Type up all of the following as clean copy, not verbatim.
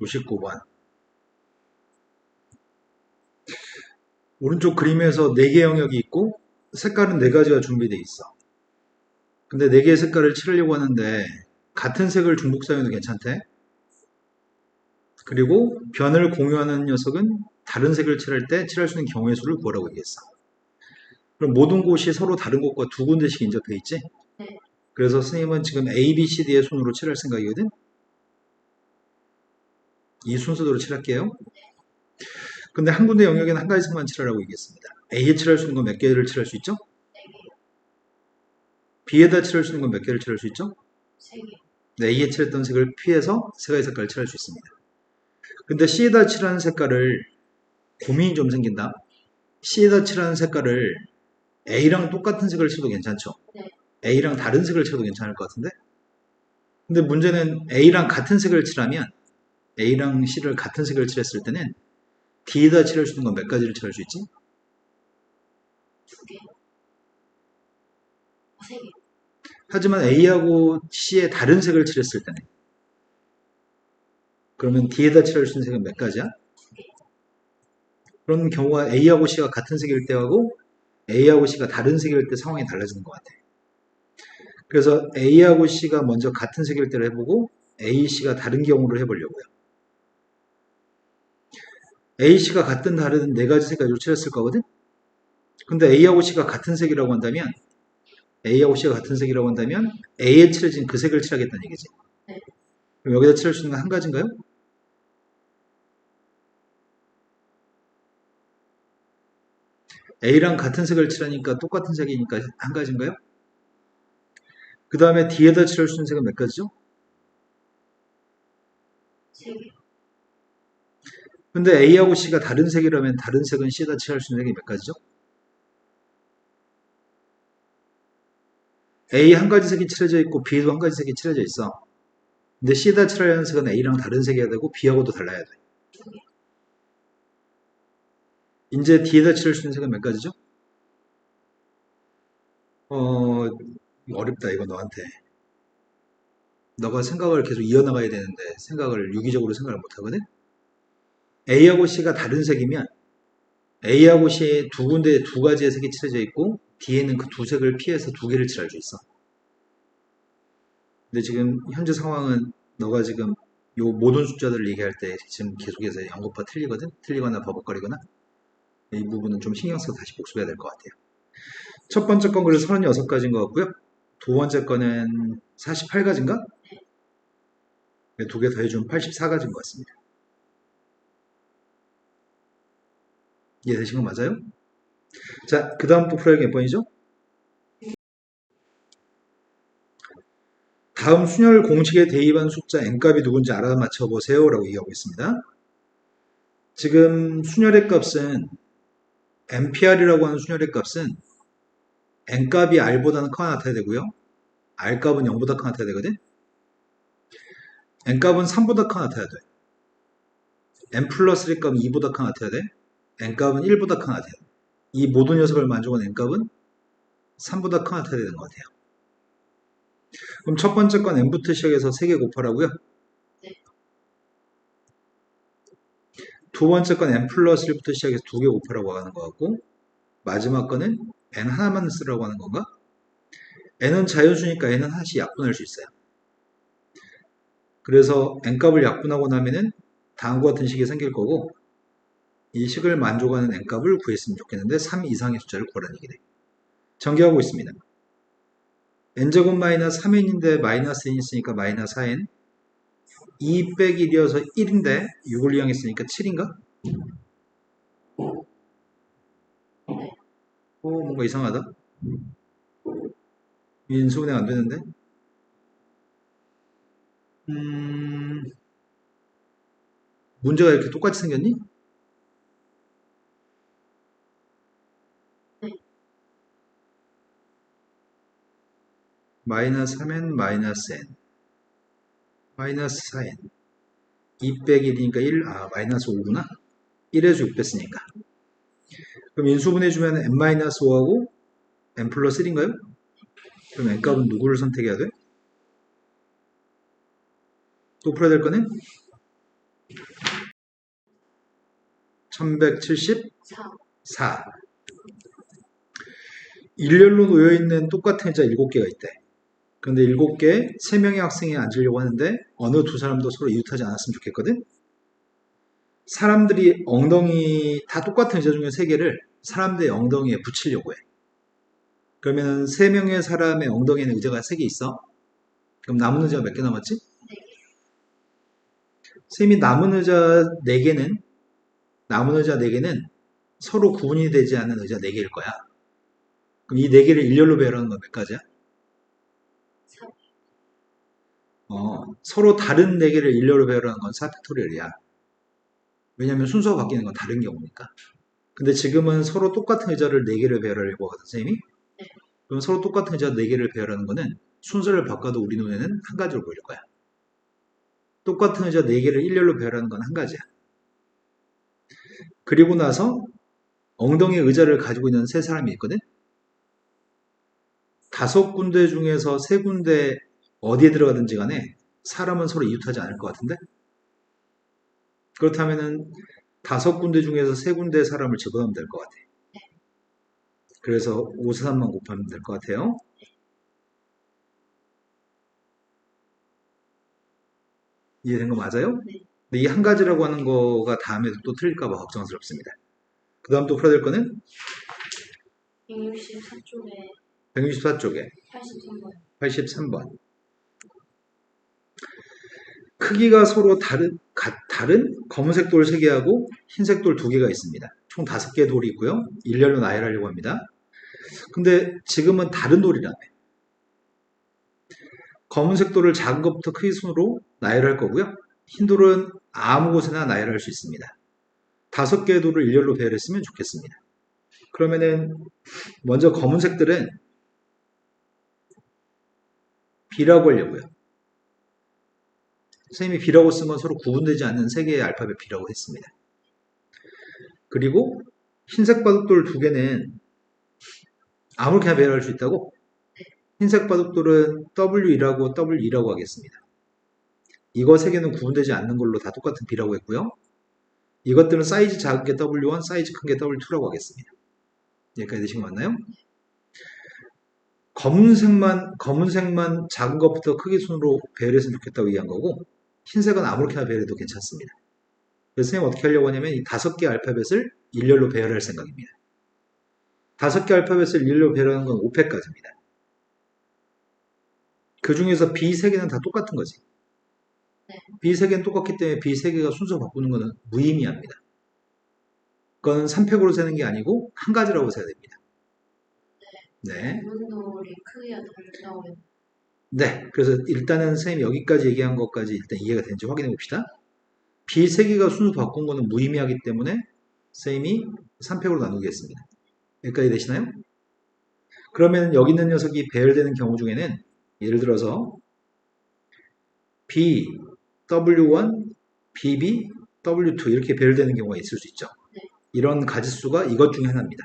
59번. 오른쪽 그림에서 4개 영역이 있고 색깔은 4가지가 준비되어 있어. 근데 4개의 색깔을 칠하려고 하는데 같은 색을 중복 사용해도 괜찮대. 그리고 변을 공유하는 녀석은 다른 색을 칠할 때 칠할 수 있는 경우의 수를 구하라고 얘기했어. 그럼 모든 곳이 서로 다른 곳과 2군데씩 인접해 있지? 그래서 선생님은 지금 A, B, C, D의 순으로 칠할 생각이거든? 이 순서대로 칠할게요. 근데 한 군데 영역에는 한 가지 색만 칠하라고 얘기했습니다. A에 칠할 수 있는 건 몇 개를 칠할 수 있죠? B에다 칠할 수 있는 건 몇 개를 칠할 수 있죠? 네, A에 칠했던 색을 피해서 세 가지 색깔을 칠할 수 있습니다. 근데 C에다 칠하는 색깔을 고민이 좀 생긴다. C에다 칠하는 색깔을 A랑 똑같은 색을 칠도 괜찮죠? A랑 다른 색을 칠도 괜찮을 것 같은데? 근데 문제는 A랑 같은 색을 칠하면 A랑 C를 같은 색을 칠했을 때는 D에다 칠할 수 있는 건 몇 가지를 칠할 수 있지? 하지만 A하고 C의 다른 색을 칠했을 때는 그러면 D에다 칠할 수 있는 색은 몇 가지야? 그런 경우가 A하고 C가 같은 색일 때하고 A하고 C가 다른 색일 때 상황이 달라지는 것 같아. 그래서 A하고 C가 먼저 같은 색일 때를 해보고 A, C가 다른 경우를 해보려고요. A, C가 같은 다른 4가지 색깔로 칠했을 거거든? 근데 A하고 C가 같은 색이라고 한다면 A하고 C가 같은 색이라고 한다면 A에 칠해진 그 색을 칠하겠다는 얘기지. 그럼 여기다 칠할 수 있는 건 한 가지인가요? A랑 같은 색을 칠하니까 똑같은 색이니까 한 가지인가요? 그 다음에 D에다 칠할 수 있는 색은 몇 가지죠? 근데 A하고 C가 다른 색이라면 다른 색은 C에다 칠할 수 있는 색이 몇 가지죠? A 한 가지 색이 칠해져 있고 B도 한 가지 색이 칠해져 있어. 근데 C에다 칠해야 하는 색은 A랑 다른 색이어야 되고 B하고도 달라야 돼. 이제 D에다 칠할 수 있는 색은 몇 가지죠? 어렵다 이거 너한테. 너가 생각을 계속 이어나가야 되는데 생각을 유기적으로 생각을 못 하거든? A하고 C가 다른 색이면 A하고 C의 두 군데에 2가지의 색이 칠해져 있고 D에는 그 2색을 피해서 2개를 칠할 수 있어. 근데 지금 현재 상황은 너가 지금 요 모든 숫자들을 얘기할 때 지금 계속해서 연곱바 틀리거든? 틀리거나 버벅거리거나 이 부분은 좀 신경 써서 다시 복습해야 될 것 같아요. 첫 번째 건 그래서 36가지인 것 같고요. 두 번째 거는 48가지인가? 2개 더해주면 84가지인 것 같습니다. 이해되신 거 맞아요? 자, 그 다음 또 풀어야 몇 번이죠? 다음 순열 공식에 대입한 숫자 n값이 누군지 알아맞혀 보세요 라고 얘기하고 있습니다. 지금 순열의 값은 npr이라고 하는 순열의 값은 n값이 r보다는 커야 나타나야 되고요. r값은 0보다 커야 나타나야 되거든. n값은 3보다 커야 나타나야 돼. n 플러스 1값은 2보다 커야 나타나야 돼. n값은 1보다 커야 나타나야 돼. 이 모든 녀석을 만족한 n값은 3보다 커야 나타나야 되는 것 같아요. 그럼 첫 번째 건 n부터 시작해서 3개 곱하라고요? 두 번째 건 n 플러스 1부터 시작해서 2개 곱하라고 하는 것 같고 마지막 거는 n 하나만 쓰라고 하는 건가? n은 자연수니까 n은 하나씩 약분할 수 있어요. 그래서 n값을 약분하고 나면은 다음과 같은 식이 생길 거고 이 식을 만족하는 n값을 구했으면 좋겠는데 3 이상의 숫자를 구하라는 얘기네. 전개하고 있습니다. n제곱 마이너스 3n인데 마이너스 n 있으니까 마이너스 4n 2 빼기 1이어서 1인데 6을 이용했으니까 7인가? 뭔가 이상하다. 인수분해 안 되는데? 문제가 이렇게 똑같이 생겼니? 마이너스 3n 마이너스 n 마이너스 4n 2 빼기 1이니까 1, 마이너스 5구나. 1에서 6 뺐으니까. 그럼 인수분해주면 n-5하고 n 플러스 1인가요? 그럼 n값은 누구를 선택해야 돼? 또 풀어야 될 거는 1174. 일렬로 놓여있는 똑같은 의자 7개가 있대. 그런데 7개, 3명의 학생이 앉으려고 하는데 어느 두 사람도 서로 이웃하지 않았으면 좋겠거든? 사람들이 엉덩이, 다 똑같은 의자 중에 3개를 사람들의 엉덩이에 붙이려고 해. 그러면 3명의 사람의 엉덩이에는 의자가 3개 있어. 그럼 남은 의자가 몇 개 남았지? 선생님이 남은 의자 4개는 서로 구분이 되지 않는 의자 4개일 거야. 그럼 이 4개를 일렬로 배열하는 건 몇 가지야? 서로 다른 4개를 일렬로 배열하는 건 4팩토리얼이야. 왜냐면 순서가 바뀌는 건 다른 경우니까. 근데 지금은 서로 똑같은 의자를 4개를 배열하려고 하거든, 선생님이. 그럼 서로 똑같은 의자 4개를 배열하는 거는 순서를 바꿔도 우리 눈에는 한 가지로 보일 거야. 똑같은 의자 4개를 일렬로 배열하는 건 한 가지야. 그리고 나서 엉덩이 의자를 가지고 있는 3사람이 있거든? 5군데 중에서 3군데 어디에 들어가든지 간에 사람은 서로 이웃하지 않을 것 같은데? 그렇다면은 5군데 중에서 3군데 사람을 집어넣으면 될 것 같아. 그래서 543만 곱하면 될 것 같아요. 이해된 거 맞아요? 근데 이 한 가지라고 하는 거가 다음에도 또 틀릴까봐 걱정스럽습니다. 그 다음 또 풀어야 될 거는 164쪽에 164쪽에 83번. 83번. 크기가 서로 다른 검은색 돌 3개하고 흰색 돌 2개가 있습니다. 총 5개 돌이 있고요. 일렬로 나열하려고 합니다. 근데 지금은 다른 돌이라며. 검은색 돌을 작은 것부터 크기 순으로 나열할 거고요. 흰 돌은 아무 곳에나 나열할 수 있습니다. 5개의 돌을 일렬로 배열했으면 좋겠습니다. 그러면은 먼저 검은색들은 B라고 하려고요. 선생님이 B라고 쓴 건 서로 구분되지 않는 3개의 알파벳 B라고 했습니다. 그리고 흰색 바둑돌 2개는 아무렇게나 배열할 수 있다고? 흰색 바둑돌은 W1하고 W2라고 하겠습니다. 이거 3개는 구분되지 않는 걸로 다 똑같은 B라고 했고요. 이것들은 사이즈 작은 게 W1, 사이즈 큰 게 W2라고 하겠습니다. 여기까지 되신 거 맞나요? 검은색만 작은 것부터 크기 순으로 배열했으면 좋겠다고 얘기한 거고, 흰색은 아무렇게나 배열해도 괜찮습니다. 그래서 선생님 어떻게 하려고 하냐면 이 5개 알파벳을 일렬로 배열할 생각입니다. 5개 알파벳을 일렬로 배열하는 건 5팩까지입니다. 그 중에서 B 3개는 다 똑같은 거지. B 3개는 똑같기 때문에 B 3개가 순서 바꾸는 것은 무의미합니다. 그건 3팩으로 세는 게 아니고 한 가지라고 세야 됩니다. 네. 문돌이 크기가 다르다고 했는데. 네. 그래서 일단은 선생님이 여기까지 얘기한 것까지 일단 이해가 되는지 확인해 봅시다. B 3개가 순서 바꾼 거는 무의미하기 때문에 선생님이 3팩으로 나누겠습니다. 여기까지 되시나요? 그러면 여기 있는 녀석이 배열되는 경우 중에는 예를 들어서 B, W1, BB, W2 이렇게 배열되는 경우가 있을 수 있죠. 이런 가지수가 이것 중에 하나입니다.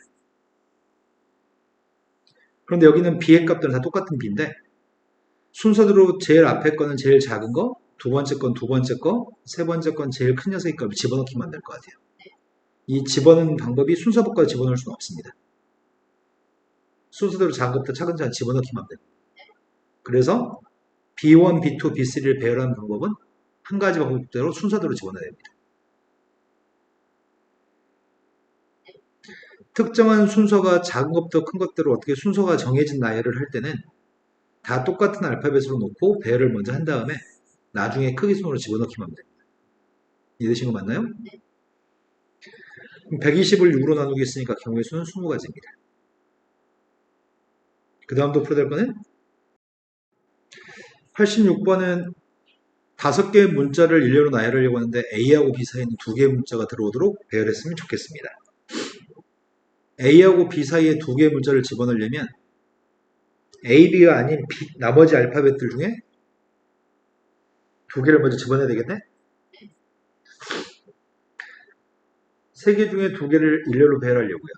그런데 여기는 B의 값들은 다 똑같은 B인데 순서대로 제일 앞에 거는 제일 작은 거, 두 번째 건 두 번째 거, 세 번째 건 제일 큰 녀석의 값을 집어넣기만 될 것 같아요. 이 집어넣는 방법이 순서부터 집어넣을 수는 없습니다. 순서대로 작은 것부터 차근차근 집어넣기만 돼요. 그래서 B1, B2, B3를 배열하는 방법은 한 가지 방법대로 순서대로 집어넣어야 됩니다. 특정한 순서가 작은 것부터 큰 것대로 어떻게 순서가 정해진 나열을 할 때는 다 똑같은 알파벳으로 놓고 배열을 먼저 한 다음에 나중에 크기 순으로 집어넣기만 하면 됩니다. 이해되신 거 맞나요? 120을 6으로 나누기 했으니까 경우의 수는 20가지입니다. 그 다음 또 풀어야 될 거는 86번은 5개의 문자를 일렬로 나열하려고 하는데 A하고 B 사이에는 2개의 문자가 들어오도록 배열했으면 좋겠습니다. A하고 B 사이에 2개의 문자를 집어넣으려면 A, B가 아닌 나머지 알파벳들 중에 2개를 먼저 집어넣어야 되겠네? 3개 중에 2개를 일렬로 배열하려고요.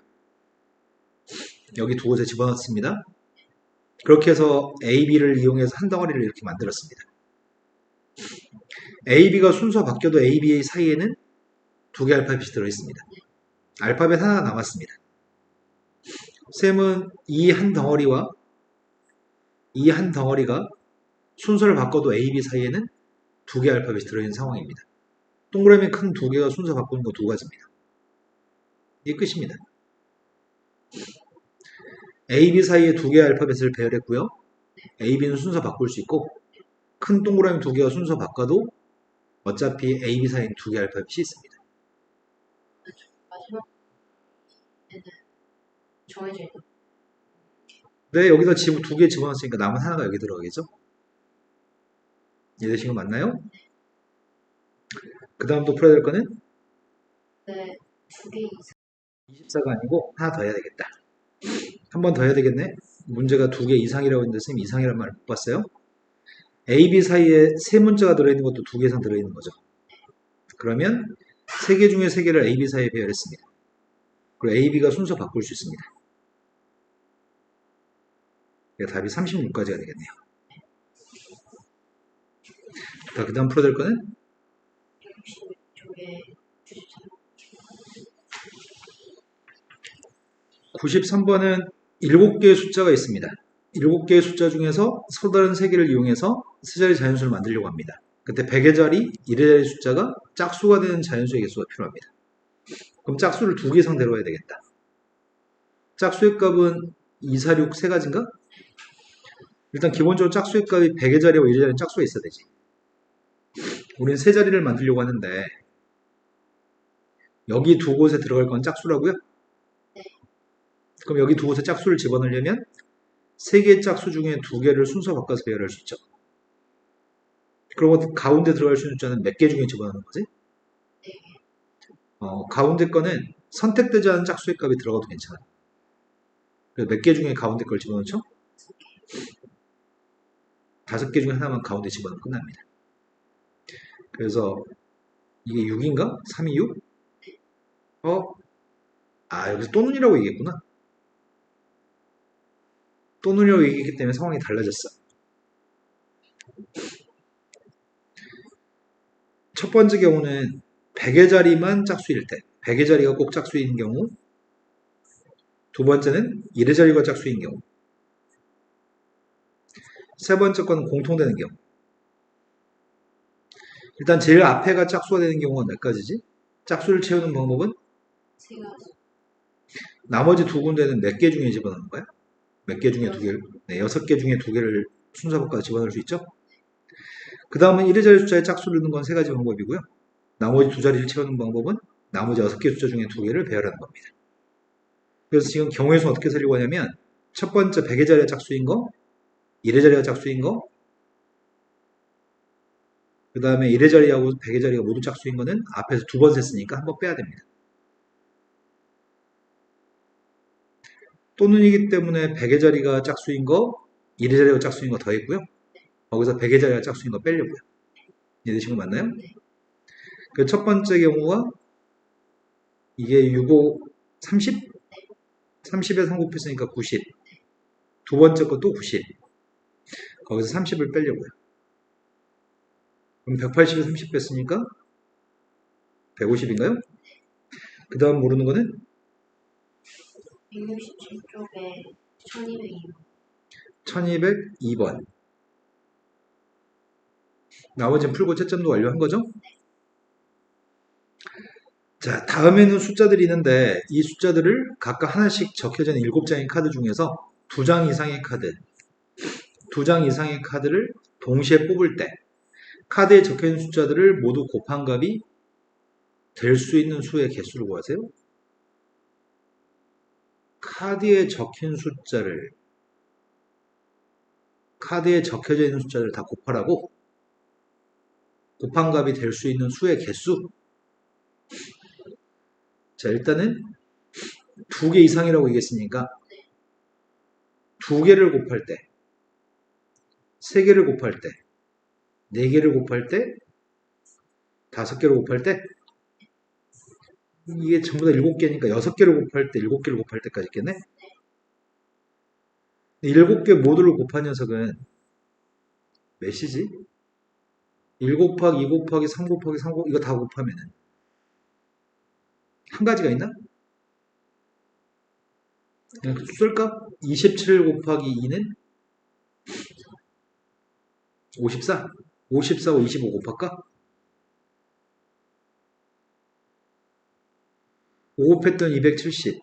여기 두 곳에 집어넣습니다. 그렇게 해서 A, B를 이용해서 한 덩어리를 이렇게 만들었습니다. A, B가 순서 바뀌어도 A, B 사이에는 두 개 알파벳이 들어있습니다. 알파벳 하나가 남았습니다. 쌤은 이 한 덩어리와 이 한 덩어리가 순서를 바꿔도 A, B 사이에는 두 개 알파벳이 들어있는 상황입니다. 동그라미 큰 두 개가 순서 바꾸는 거 두 가지입니다. 이게 끝입니다. A, B 사이에 두 개의 알파벳을 배열했고요. A, B는 순서 바꿀 수 있고 큰 동그라미 두 개가 순서 바꿔도 어차피 A, B 사이에는 두 개의 알파벳이 있습니다. 마지막에는 정해져 있는. 네, 여기다 두 개 집어넣었으니까 남은 하나가 여기 들어가겠죠? 이해되신 거 맞나요? 그 다음 또 풀어야 될 거는 네, 2개 이상. 24가 아니고 하나 더 해야 되겠다. 한 번 더 해야 되겠네. 문제가 두 개 이상이라고 했는데 선생님 이상이라는 말을 못 봤어요. A, B 사이에 세 문자가 들어있는 것도 두 개 이상 들어있는 거죠. 그러면 세 개 중에 세 개를 A, B 사이에 배열했습니다. 그리고 A, B가 순서 바꿀 수 있습니다. 그러니까 답이 36까지가 되겠네요. 자, 그 다음 풀어야 될 거는 162쪽에 93번은 7개의 숫자가 있습니다. 7개의 숫자 중에서 서로 다른 세 개를 이용해서 세 자리 자연수를 만들려고 합니다. 그때 100의 자리, 1의 자리 숫자가 짝수가 되는 자연수의 개수가 필요합니다. 그럼 짝수를 두 개 이상 데려와야 되겠다. 짝수의 값은 2, 4, 6 세 가지인가? 일단 기본적으로 짝수의 값이 100의 자리와 1의 자리는 짝수가 있어야 되지. 우리는 세 자리를 만들려고 하는데 여기 두 곳에 들어갈 건 짝수라고요? 그럼 여기 두 곳에 짝수를 집어넣으려면 세 개의 짝수 중에 두 개를 순서 바꿔서 배열할 수 있죠. 그럼 가운데 들어갈 수 있는 숫자는 몇 개 중에 집어넣는 거지? 가운데 거는 선택되지 않은 짝수의 값이 들어가도 괜찮아요. 몇 개 중에 가운데 걸 집어넣죠? 5개 중에 하나만 가운데 집어넣으면 끝납니다. 그래서 이게 6인가? 3이 6? 여기서 또는이라고 얘기했구나. 또는이라고 얘기했기 때문에 상황이 달라졌어. 첫 번째 경우는 100의 자리만 짝수일 때, 100의 자리가 꼭 짝수인 경우, 두 번째는 1의 자리가 짝수인 경우, 세 번째 건 공통되는 경우. 일단 제일 앞에가 짝수가 되는 경우가 몇 가지지? 짝수를 채우는 방법은 3가지. 나머지 두 군데는 몇 개 중에 집어넣는 거야? 몇 개 중에 두 개를? 네, 6개 중에 두 개를 순서 바꿔서 집어넣을 수 있죠? 그 다음은 1의 자리 숫자에 짝수를 넣는 건 세 가지 방법이고요. 나머지 두 자리를 채우는 방법은 나머지 6개 숫자 중에 두 개를 배열하는 겁니다. 그래서 지금 경우의 수는 어떻게 쓰려고 하냐면 첫 번째 100의 자리가 짝수인 거, 1의 자리가 짝수인 거, 그 다음에 1의 자리하고 100의 자리가 모두 짝수인 거는 앞에서 두 번 셌으니까 한 번 빼야 됩니다. 또는이기 때문에 100의 자리가 짝수인 거, 1의 자리가 짝수인 거 더했고요. 거기서 100의 자리가 짝수인 거 빼려고요. 이해되신 거 맞나요? 그 첫 번째 경우가 이게 6, 5, 30? 30에 3 곱했으니까 90. 두 번째 것도 90. 거기서 30을 빼려고요. 그럼 180에 30 뺐으니까 150인가요? 그 다음 모르는 거는 167쪽에 1202번. 1202번. 나머지는 풀고 채점도 완료한 거죠? 자, 다음에는 숫자들이 있는데 이 숫자들을 각각 하나씩 적혀져 있는 7장의 카드 중에서 2장 이상의 카드, 2장 이상의 카드를 동시에 뽑을 때 카드에 적혀있는 숫자들을 모두 곱한 값이 될 수 있는 수의 개수를 구하세요. 카드에 적힌 숫자를 카드에 적혀져 있는 숫자를 다 곱하라고 곱한 값이 될 수 있는 수의 개수. 자, 일단은 2개 이상이라고 얘기했으니까 2개를 곱할 때 3개를 곱할 때 4개를 곱할 때 5개를 곱할 때 이게 전부 다 7개니까 6개를 곱할 때 7개를 곱할 때까지 있겠네. 7개 모두를 곱한 녀석은 몇이지? 1 곱하기 2 곱하기 3 곱하기 3 곱하기 이거 다 곱하면은 한 가지가 있나? 그냥 쓸까? 27 곱하기 2는 54? 54고 25 곱할까? 5 곱했더니 270.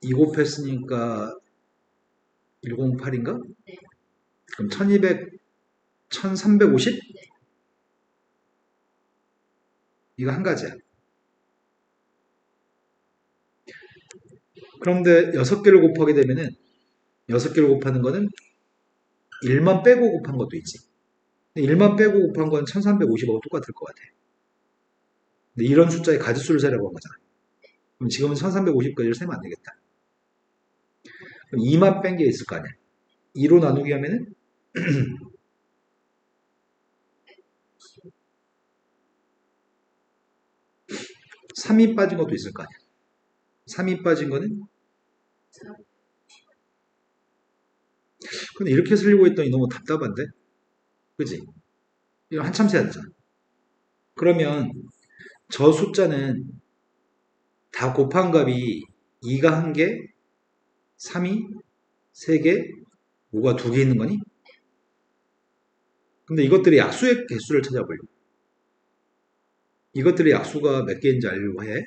2 곱했으니까 108인가? 네. 그럼 1200, 1350? 이거 한 가지야. 그런데 6개를 곱하게 되면은 6개를 곱하는 거는 1만 빼고 곱한 것도 있지. 1만 빼고 곱한 건 1350하고 똑같을 것 같아. 근데 이런 숫자의 가지수를 세라고 한 거잖아. 그럼 지금은 1350까지를 세면 안 되겠다. 그럼 2만 뺀 게 있을 거 아니야. 2로 나누기 하면은 3이 빠진 것도 있을 거 아니야. 3이 빠진 거는 근데 이렇게 쓰려고 했더니 너무 답답한데? 그지? 이거 한참 세야 되잖아. 그러면 저 숫자는 다 곱한 값이 2가 1개, 3이 3개, 5가 2개 있는 거니? 근데 이것들의 약수의 개수를 찾아보려고. 이것들의 약수가 몇 개인지 알려고 해.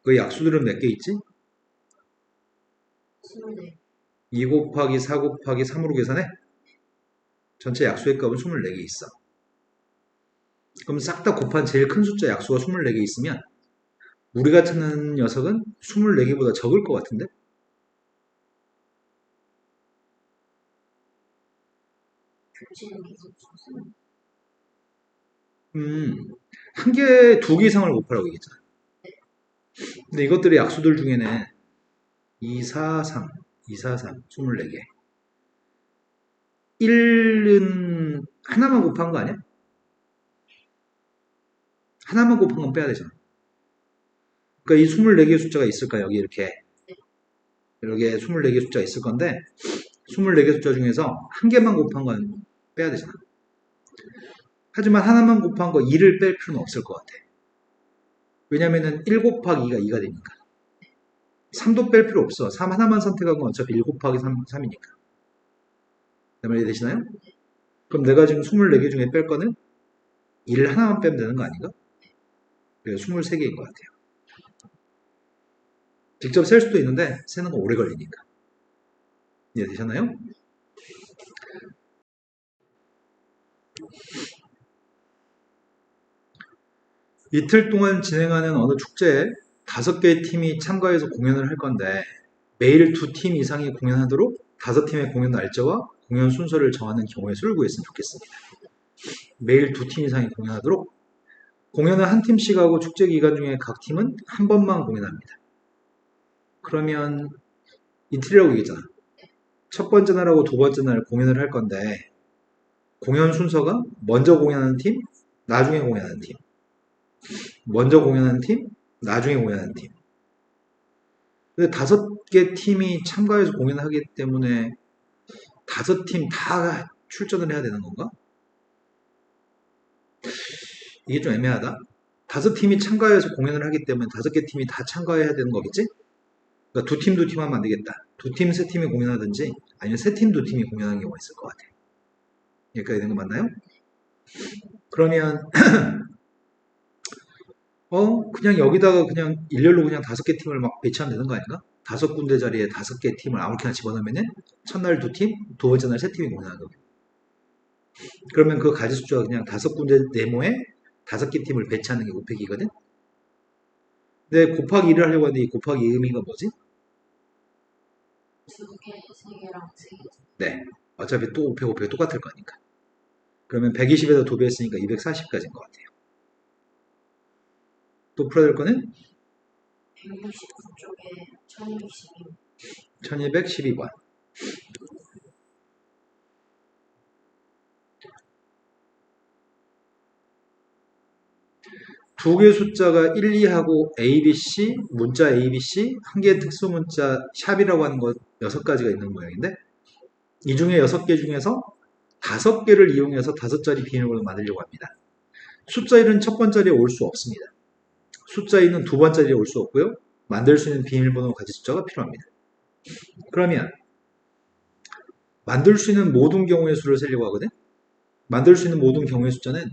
그 약수들은 몇 개 있지? 24. 2 곱하기 4 곱하기 3으로 계산해? 전체 약수의 값은 24개 있어. 그럼 싹 다 곱한 제일 큰 숫자 약수가 24개 있으면 우리가 찾는 녀석은 24개보다 적을 것 같은데? 겹치는 게 있어서. 한 개, 2개 이상을 곱하라고 얘기했잖아. 근데 이것들의 약수들 중에는 2, 4, 3, 2, 4, 3, 24개. 1은 하나만 곱한 거 아니야? 하나만 곱한 건 빼야 되잖아. 그러니까 이 24개의 숫자가 있을까? 여기 이렇게 24개 숫자가 있을 건데 24개 숫자 중에서 한 개만 곱한 건 빼야 되잖아. 하지만 하나만 곱한 거 2를 뺄 필요는 없을 것 같아. 왜냐면은 1 곱하기 2가 2가 되니까. 3도 뺄 필요 없어. 3 하나만 선택한 건 어차피 1 곱하기 3이니까. 내 말이 되시나요? 그럼 내가 지금 24개 중에 뺄 거는 1 하나만 빼면 되는 거 아닌가? 그래서 23개인 것 같아요. 직접 셀 수도 있는데 세는 건 오래 걸리니까. 이해되셨나요? 이틀 동안 진행하는 어느 축제에 5개의 팀이 참가해서 공연을 할 건데 매일 2팀 이상이 공연하도록 5팀의 공연 날짜와 공연 순서를 정하는 경우의 수를 구했으면 좋겠습니다. 매일 2팀 이상이 공연하도록 공연을 한 팀씩 하고 축제 기간 중에 각 팀은 한 번만 공연합니다. 그러면 이틀이라고 얘기했잖아. 첫 번째 날하고 두 번째 날 공연을 할 건데 공연 순서가 먼저 공연하는 팀, 나중에 공연하는 팀. 먼저 공연하는 팀, 나중에 공연하는 팀. 근데 5개 팀이 참가해서 공연을 하기 때문에 5팀 다 출전을 해야 되는 건가? 이게 좀 애매하다. 5팀이 참가해서 공연을 하기 때문에 5개 팀이 다 참가해야 되는 거겠지? 그러니까 2팀, 2팀 하면 안 되겠다. 2팀, 3팀이 공연하든지 아니면 3팀, 2팀이 공연하는 경우가 있을 것 같아. 여기까지 되는 거 맞나요? 그러면 그냥 여기다가 그냥 일렬로 그냥 5개 팀을 막 배치하면 되는 거 아닌가? 5군데 자리에 5개 팀을 아무렇게나 집어넣으면은 첫날 2팀, 두 번째 날 3팀이 공연하는 거고. 그러면 그 가지 숫자가 그냥 5군데 네모에 5개 팀을 배치하는 게 곱하기거든? 근데 곱하기 1을 하려고 하는데 이 곱하기 의미가 뭐지? 2개, 3개랑 3개. 네. 어차피 또 곱하기 똑같을 거니까. 그러면 120에다 2배 했으니까 240까지인 것 같아요. 또 풀어야 될 거는 169쪽에 1212. 1212번. 두 개의 숫자가 1, 2하고 ABC, 문자 ABC, 한 개의 특수 문자 샵이라고 하는 것 6가지가 있는 모양인데 이 중에 6개 중에서 5개를 이용해서 5자리 비밀번호 만들려고 합니다. 숫자 1은 첫 번째 자리에 올 수 없습니다. 숫자 2는 두 번째 자리에 올 수 없고요. 만들 수 있는 비밀번호 가지 숫자가 필요합니다. 그러면 만들 수 있는 모든 경우의 수를 세려고 하거든. 만들 수 있는 모든 경우의 숫자는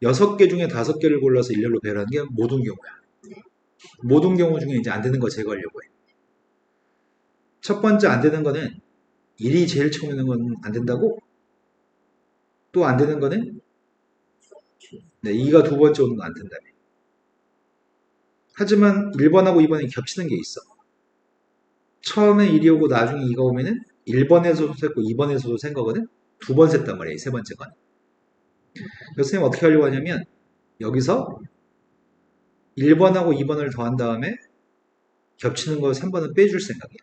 6개 중에 5개를 골라서 일렬로 배열하는 게 모든 경우야. 모든 경우 중에 이제 안 되는 거 제거하려고 해. 첫 번째 안 되는 거는 1이 제일 처음 있는 건 안 된다고? 또 안 되는 거는 2가 두 번째 오는 건 안 된다며. 하지만 1번하고 2번이 겹치는 게 있어. 처음에 1이 오고 나중에 2가 오면은 1번에서도 셌고 2번에서도 센 거거든? 두 번 셌단 말이야, 세 번째 건. 그래서 선생님 어떻게 하려고 하냐면 여기서 1번하고 2번을 더한 다음에 겹치는 거 3번은 빼줄 생각이야.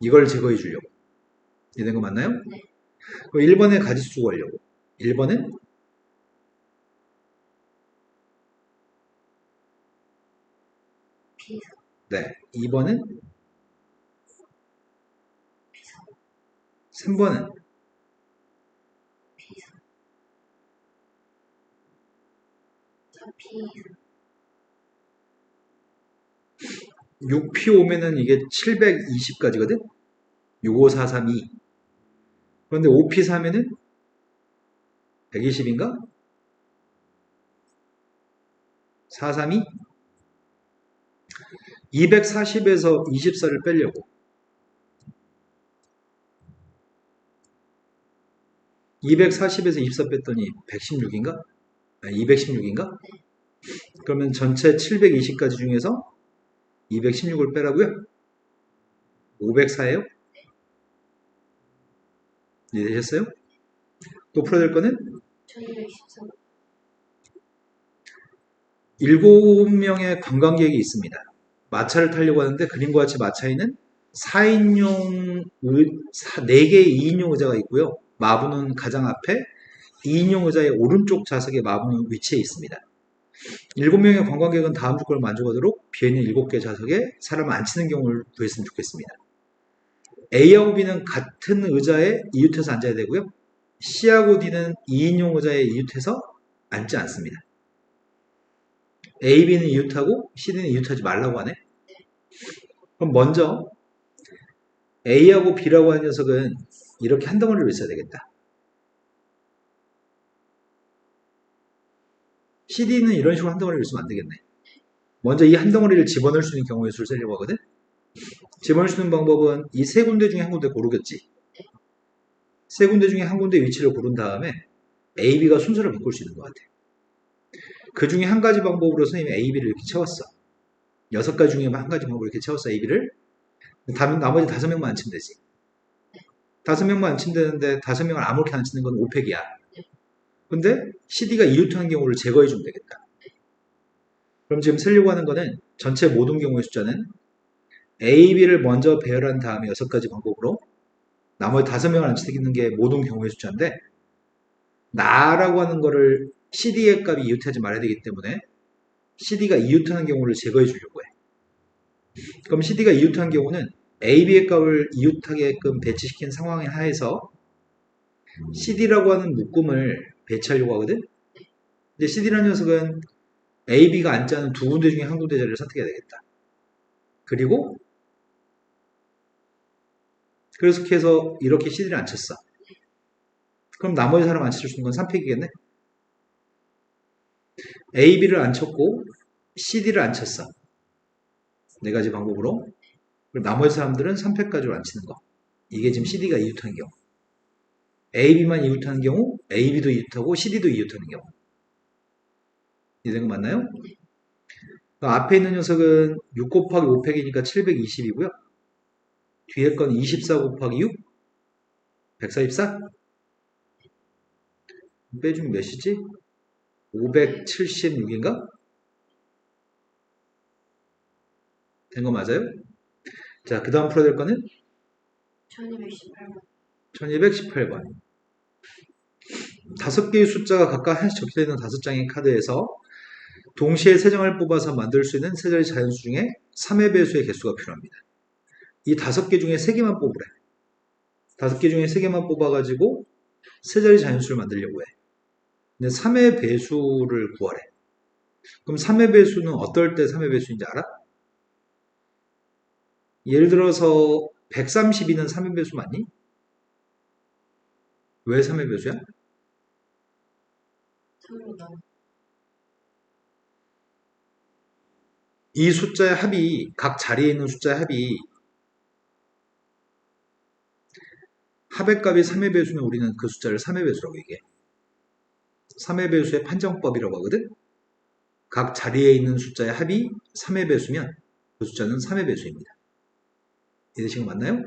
이걸 제거해 주려고. 이해된 거 맞나요? 네. 그럼 1번에 가지수 구하려고. 1번은 비사. 네. 2번은 비사. 3번은 비사. 비사. 6P 오면은 이게 720까지거든? 65432. 그런데 5P 사면은 120인가? 432? 240에서 24를 빼려고. 240에서 24 뺐더니 116인가? 216인가? 그러면 전체 720까지 중에서 216을 빼라고요? 504예요? 이해되셨어요? 또 풀어야 될 거는 1213. 7명의 관광객이 있습니다. 마차를 타려고 하는데 그림과 같이 마차에는 4인용 4개의 2인용 의자가 있고요. 마부는 가장 앞에 2인용 의자의 오른쪽 좌석에 마부는 위치해 있습니다. 7명의 관광객은 다음 조건을 만족하도록 비어있는 7개 좌석에 사람을 앉히는 경우를 구했으면 좋겠습니다. A하고 B는 같은 의자에 이웃해서 앉아야 되고요. C하고 D는 2인용 의자에 이웃해서 앉지 않습니다. A, B는 이웃하고 C는 이웃하지 말라고 하네. 그럼 먼저 A하고 B라고 하는 녀석은 이렇게 한 덩어리로 있어야 되겠다. CD는 이런 식으로 한 덩어리로 있으면 안 되겠네. 먼저 이 한 덩어리를 집어넣을 수 있는 경우의 수를 세려고 하거든. 집어넣을 수 있는 방법은 이 세 군데 중에 한 군데 고르겠지. 세 군데 중에 한 군데 위치를 고른 다음에 A, B가 순서를 바꿀 수 있는 것 같아. 그 중에 한 가지 방법으로 선생님이 A, B를 이렇게 채웠어. 6가지 중에 한 가지 방법으로 이렇게 채웠어, A, B를. 나머지 5명만 앉히면 되지. 5명만 앉히면 되는데 5명을 아무렇게 앉히는 건 5팩이야. 근데 CD가 이웃하는 경우를 제거해 주면 되겠다. 그럼 지금 세려고 하는 거는 전체 모든 경우의 숫자는 A, B를 먼저 배열한 다음에 6가지 방법으로 나머지 5명을 앉히는 게 모든 경우의 숫자인데 나라고 하는 거를 CD의 값이 이웃하지 말아야 되기 때문에 CD가 이웃하는 경우를 제거해 주려고 해. 그럼 CD가 이웃하는 경우는 A, B의 값을 이웃하게끔 배치시킨 상황에 하에서 CD라고 하는 묶음을 배치하려고 하거든? 이제 CD라는 녀석은 A, B가 앉지 않은 두 군데 중에 한 군데 자리를 선택해야 되겠다. 그리고 그래서 이렇게 CD를 앉혔어. 그럼 나머지 사람 앉힐 수 있는 건 3팩이겠네? A, B를 앉혔고 CD를 앉혔어. 4가지 방법으로. 그리고 나머지 사람들은 3팩까지로 앉히는 거. 이게 지금 CD가 이웃하는 경우. A, B만 이웃하는 경우, A, B도 이웃하고 CD도 이웃하는 경우. 이해된 거 맞나요? 앞에 있는 녀석은 6 곱하기 5팩이니까 720이고요. 뒤에 건 24 곱하기 6? 144? 빼주면 몇이지? 576인가? 된 거 맞아요? 자, 그 다음 풀어야 될 거는 1218번. 1218번. 5개의 숫자가 각각 하나씩 적혀져 있는 5장의 카드에서 동시에 3장을 뽑아서 만들 수 있는 세 자리 자연수 중에 3의 배수의 개수가 필요합니다. 이 5개 중에 3개만 뽑으래. 5개 중에 3개만 뽑아가지고 세 자리 자연수를 만들려고 해. 근데 3의 배수를 구하래. 그럼 3의 배수는 어떨 때 3의 배수인지 알아? 예를 들어서 132는 3의 배수 맞니? 왜 3의 배수야? 3로 나눠. 이 숫자의 합이, 각 자리에 있는 숫자의 합이, 합의 값이 3의 배수면 우리는 그 숫자를 3의 배수라고 얘기해. 3의 배수의 판정법이라고 하거든? 각 자리에 있는 숫자의 합이 3의 배수면 그 숫자는 3의 배수입니다. 이해되신 거 맞나요?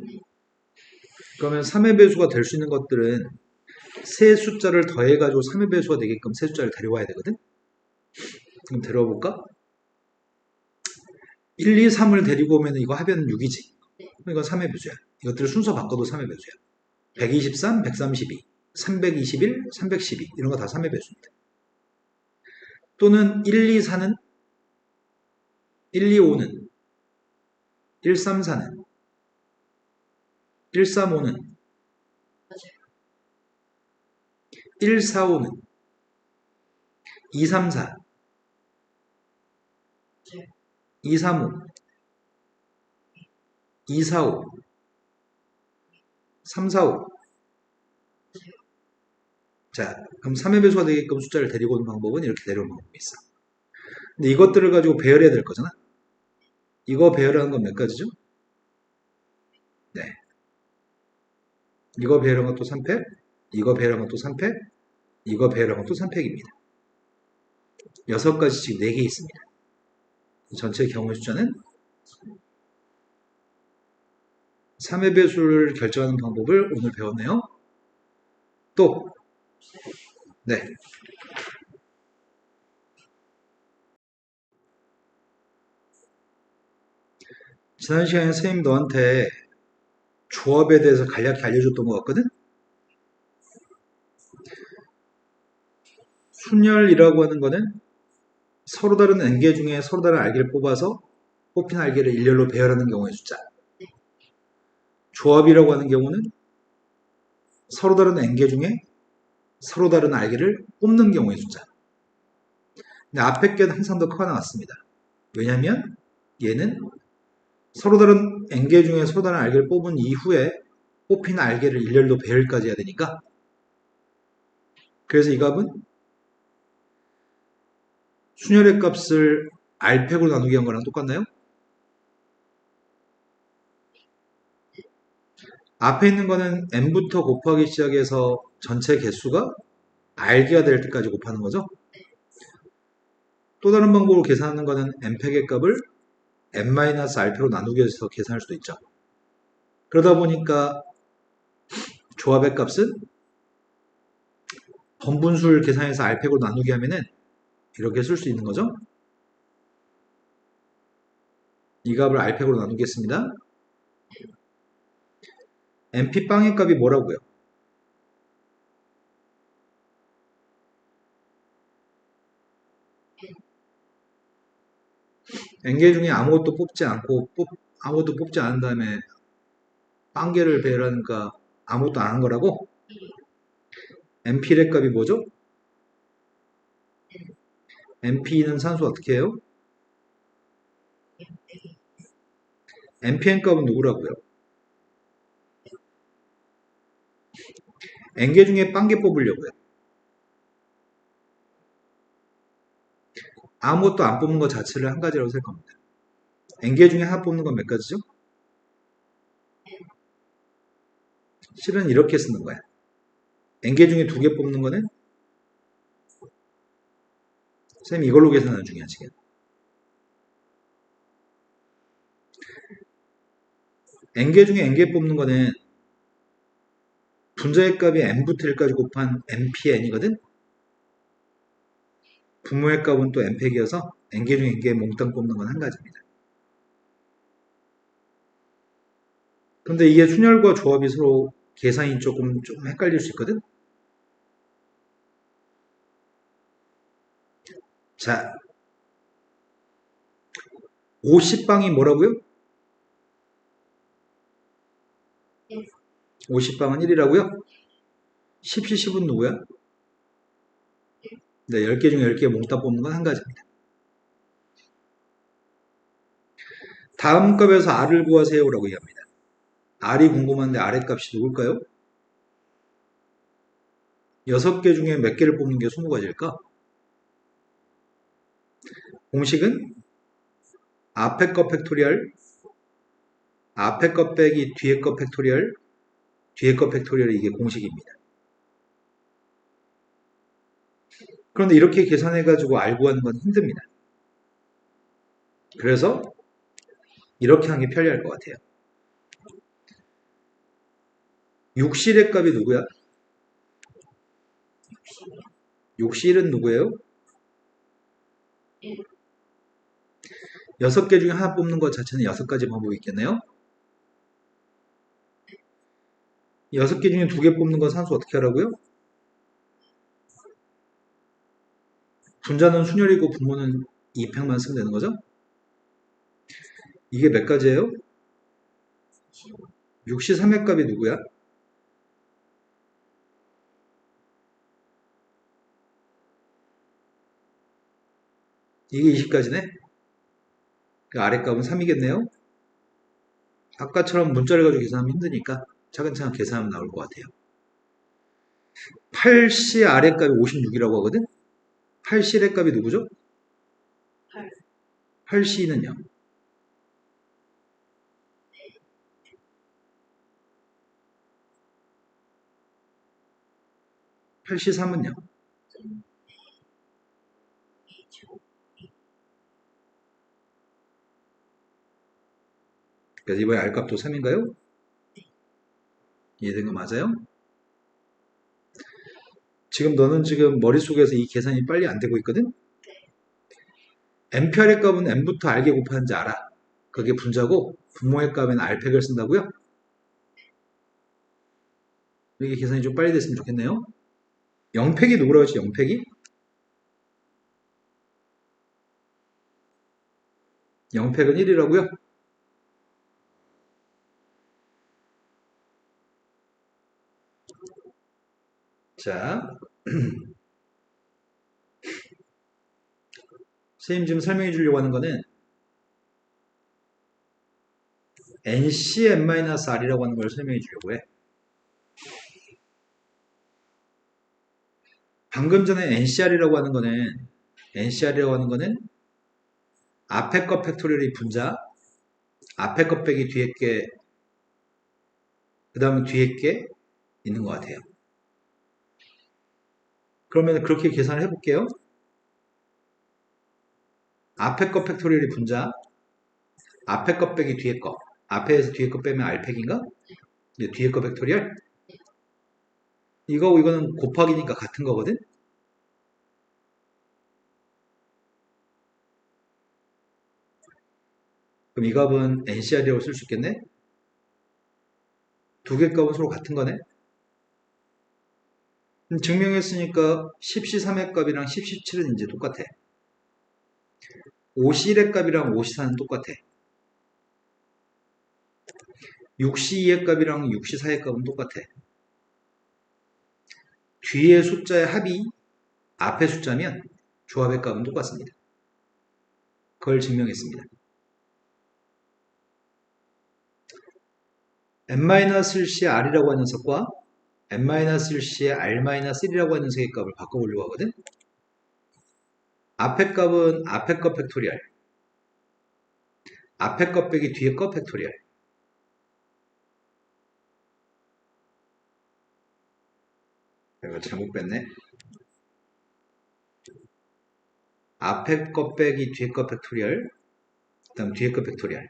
그러면 3의 배수가 될 수 있는 것들은 세 숫자를 더해가지고 3의 배수가 되게끔 세 숫자를 데려와야 되거든? 그럼 데려와 볼까? 1, 2, 3을 데리고 오면 이거 합은 6이지. 그럼 이건 3의 배수야. 이것들을 순서 바꿔도 3의 배수야. 123, 132, 321, 312 이런 거 다 3의 배수입니다. 또는 1, 2, 4는 1, 2, 5는 1, 3, 4는 1, 3, 5는 맞아요. 1, 4, 5는 2, 3, 4 맞아요. 2, 3, 5 2, 4, 5 3, 4, 5 자, 그럼 3의 배수가 되게끔 숫자를 데리고 오는 방법은 이렇게 데려오는 방법이 있어. 근데 이것들을 가지고 배열해야 될 거잖아. 이거 배열하는 건 몇 가지죠? 네. 이거 배열한 것도 3팩, 이거 배열한 것도 3팩, 이거 배열한 것도 3팩입니다. 6가지씩 4개 있습니다. 전체 경우의 숫자는 3의 배수를 결정하는 방법을 오늘 배웠네요. 또, 네. 지난 시간에 선생님 너한테 조합에 대해서 간략히 알려줬던 것 같거든? 순열이라고 하는 거는 서로 다른 n개 중에 서로 다른 알개를 뽑아서 뽑힌 알개를 일렬로 배열하는 경우의 숫자. 조합이라고 하는 경우는 서로 다른 n개 중에 서로 다른 알개를 뽑는 경우의 숫자. 근데 앞에 게 항상 더 커가 나왔습니다. 왜냐면 얘는 서로 다른 n개 중에 서로 다른 알개를 뽑은 이후에 뽑힌 알개를 일렬로 배열까지 해야 되니까 그래서 이 값은 순열의 값을 R팩으로 나누기 한 거랑 똑같나요? 앞에 있는 거는 n부터 곱하기 시작해서 전체 개수가 R개가 될 때까지 곱하는 거죠. 또 다른 방법으로 계산하는 거는 n팩의 값을 n-r팩으로 나누기 해서 계산할 수도 있죠. 그러다 보니까 조합의 값은 번분수를 계산해서 R팩으로 나누기 하면은 이렇게 쓸 수 있는 거죠. 이 값을 R팩으로 나누겠습니다. np빵의 값이 뭐라고요? n개 중에 아무것도 뽑지 않고 아무것도 뽑지 않은 다음에 빵개를 배열하니까 아무것도 안 한 거라고? np의 값이 뭐죠? np는 산수 어떻게 해요? npn 값은 누구라고요? n개 중에 빵개 뽑으려고요. 아무것도 안 뽑는 것 자체를 한 가지라고 생각합니다. n개 중에 하나 뽑는 건 몇 가지죠? 실은 이렇게 쓰는 거야. n개 중에 2개 뽑는 거는 선생님 이걸로 계산하는 중이야 지금. n개 중에 n개 뽑는 거는 분자의 값이 n부터 1까지 곱한 npn이거든? 분모의 값은 또 n팩이어서 n개 중에 n개 몽땅 뽑는 건 한 가지입니다. 근데 이게 순열과 조합이 서로 계산이 조금 헷갈릴 수 있거든? 자, 50방이 뭐라고요? 50방은 1이라고요? 10시 10은 누구야? 네, 10개 중에 10개 몽땅 뽑는 건 한 가지입니다. 다음 값에서 R을 구하세요라고 얘기합니다. R이 궁금한데 R의 값이 누굴까요? 6개 중에 몇 개를 뽑는 게 20가지일까? 공식은 앞에 거 팩토리얼, 앞에 거 빼기 뒤에 거 팩토리얼, 뒤에 거 팩토리얼이 이게 공식입니다. 그런데 이렇게 계산해가지고 R 구하는 건 힘듭니다. 그래서 이렇게 하는 게 편리할 것 같아요. 6실의 값이 누구야? 6실은 누구예요? 6개 중에 하나 뽑는 것 자체는 6가지 방법이 있겠네요. 6개 중에 2개 뽑는 건 산수 어떻게 하라고요? 분자는 순열이고 분모는 2팩만 쓰면 되는 거죠? 이게 몇 가지예요? 6시 3의 값이 누구야? 이게 20가지네? 그 아래 값은 3이겠네요? 아까처럼 문자를 가지고 계산하면 힘드니까 차근차근 계산하면 나올 것 같아요. 8시 아래 값이 56이라고 하거든? 8실의 값이 누구죠? 8. 8C는요? 8C3은요? 그래서 이번에 R값도 3인가요? 이해된 거 맞아요? 지금 너는 지금 머릿속에서 이 계산이 빨리 안 되고 있거든? M표의 값은 M부터 R개 곱하는지 알아. 그게 분자고 분모의 값에는 R팩을 쓴다고요? 이게 계산이 좀 빨리 됐으면 좋겠네요. 0팩이 누구라고 했지? 0팩이? 0팩은 1이라고요? 자, 선생님 지금 설명해 주려고 하는 거는 NCN-R이라고 하는 걸 설명해 주려고 해. 방금 전에 NCR이라고 하는 거는 앞에 거 팩토리얼이 분자, 앞에 거 빼기 뒤에 게, 그 다음에 뒤에 게 있는 것 같아요. 그러면 그렇게 계산을 해볼게요. 앞에 거 팩토리얼이 분자, 앞에 거 빼기 뒤에 거. 앞에서 뒤에 거 빼면 R팩인가? 뒤에 거 팩토리얼? 이거하고 이거는 곱하기니까 같은 거거든? 그럼 이 값은 NCR이라고 쓸 수 있겠네? 두 개 값은 서로 같은 거네? 증명했으니까 10C3의 값이랑 10C7은 이제 똑같아. 5C1의 값이랑 5C4는 똑같아. 6C2의 값이랑 6C4의 값은 똑같아. 뒤에 숫자의 합이 앞의 숫자면 조합의 값은 똑같습니다. 그걸 증명했습니다. n-1c의 r이라고 하는 녀석과 n-1c의 r-1이라고 하는 녀석의 값을 바꿔보려고 하거든. 앞의 값은 앞의 값 팩토리얼, 앞의 값 빼기 뒤에 값 팩토리얼. 이거 잘못 뺐네. 앞에 것 빼기 뒤에 것 팩토리얼, 그 다음 뒤에 것 팩토리얼.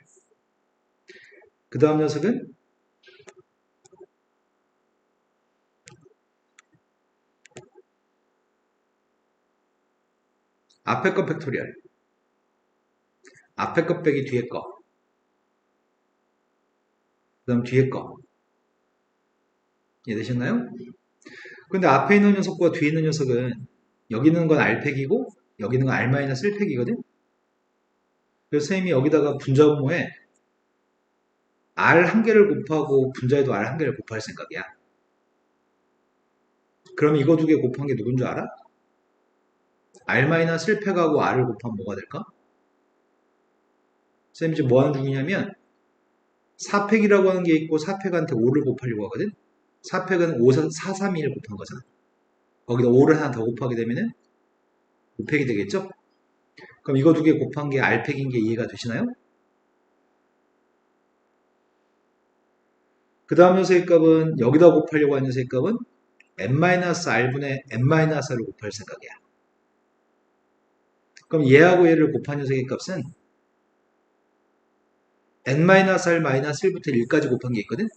그 다음 녀석은 앞에 것 팩토리얼, 앞에 것 빼기 뒤에 거, 그 다음 뒤에 거. 이해되셨나요? 근데 앞에 있는 녀석과 뒤에 있는 녀석은 여기 있는 건 R팩이고 여기 있는 건 R-1팩이거든? 그래서 선생님이 여기다가 분자분모에 R 한 개를 곱하고 분자에도 R 한 개를 곱할 생각이야. 그럼 이거 두 개 곱한 게 누군 줄 알아? R-1팩하고 R을 곱하면 뭐가 될까? 쌤 지금 뭐 하는 중이냐면 4팩이라고 하는 게 있고 4팩한테 5를 곱하려고 하거든? 4팩은 5, 4, 3, 1을 곱한 거잖아. 거기다 5를 하나 더 곱하게 되면은 5팩이 되겠죠? 그럼 이거 두 개 곱한 게 R팩인 게 이해가 되시나요? 그 다음 녀석의 값은 여기다 곱하려고 하는 녀석의 값은 n-r분의 n-r을 곱할 생각이야. 그럼 얘하고 얘를 곱한 녀석의 값은 n-r-1부터 1까지 곱한 게 있거든?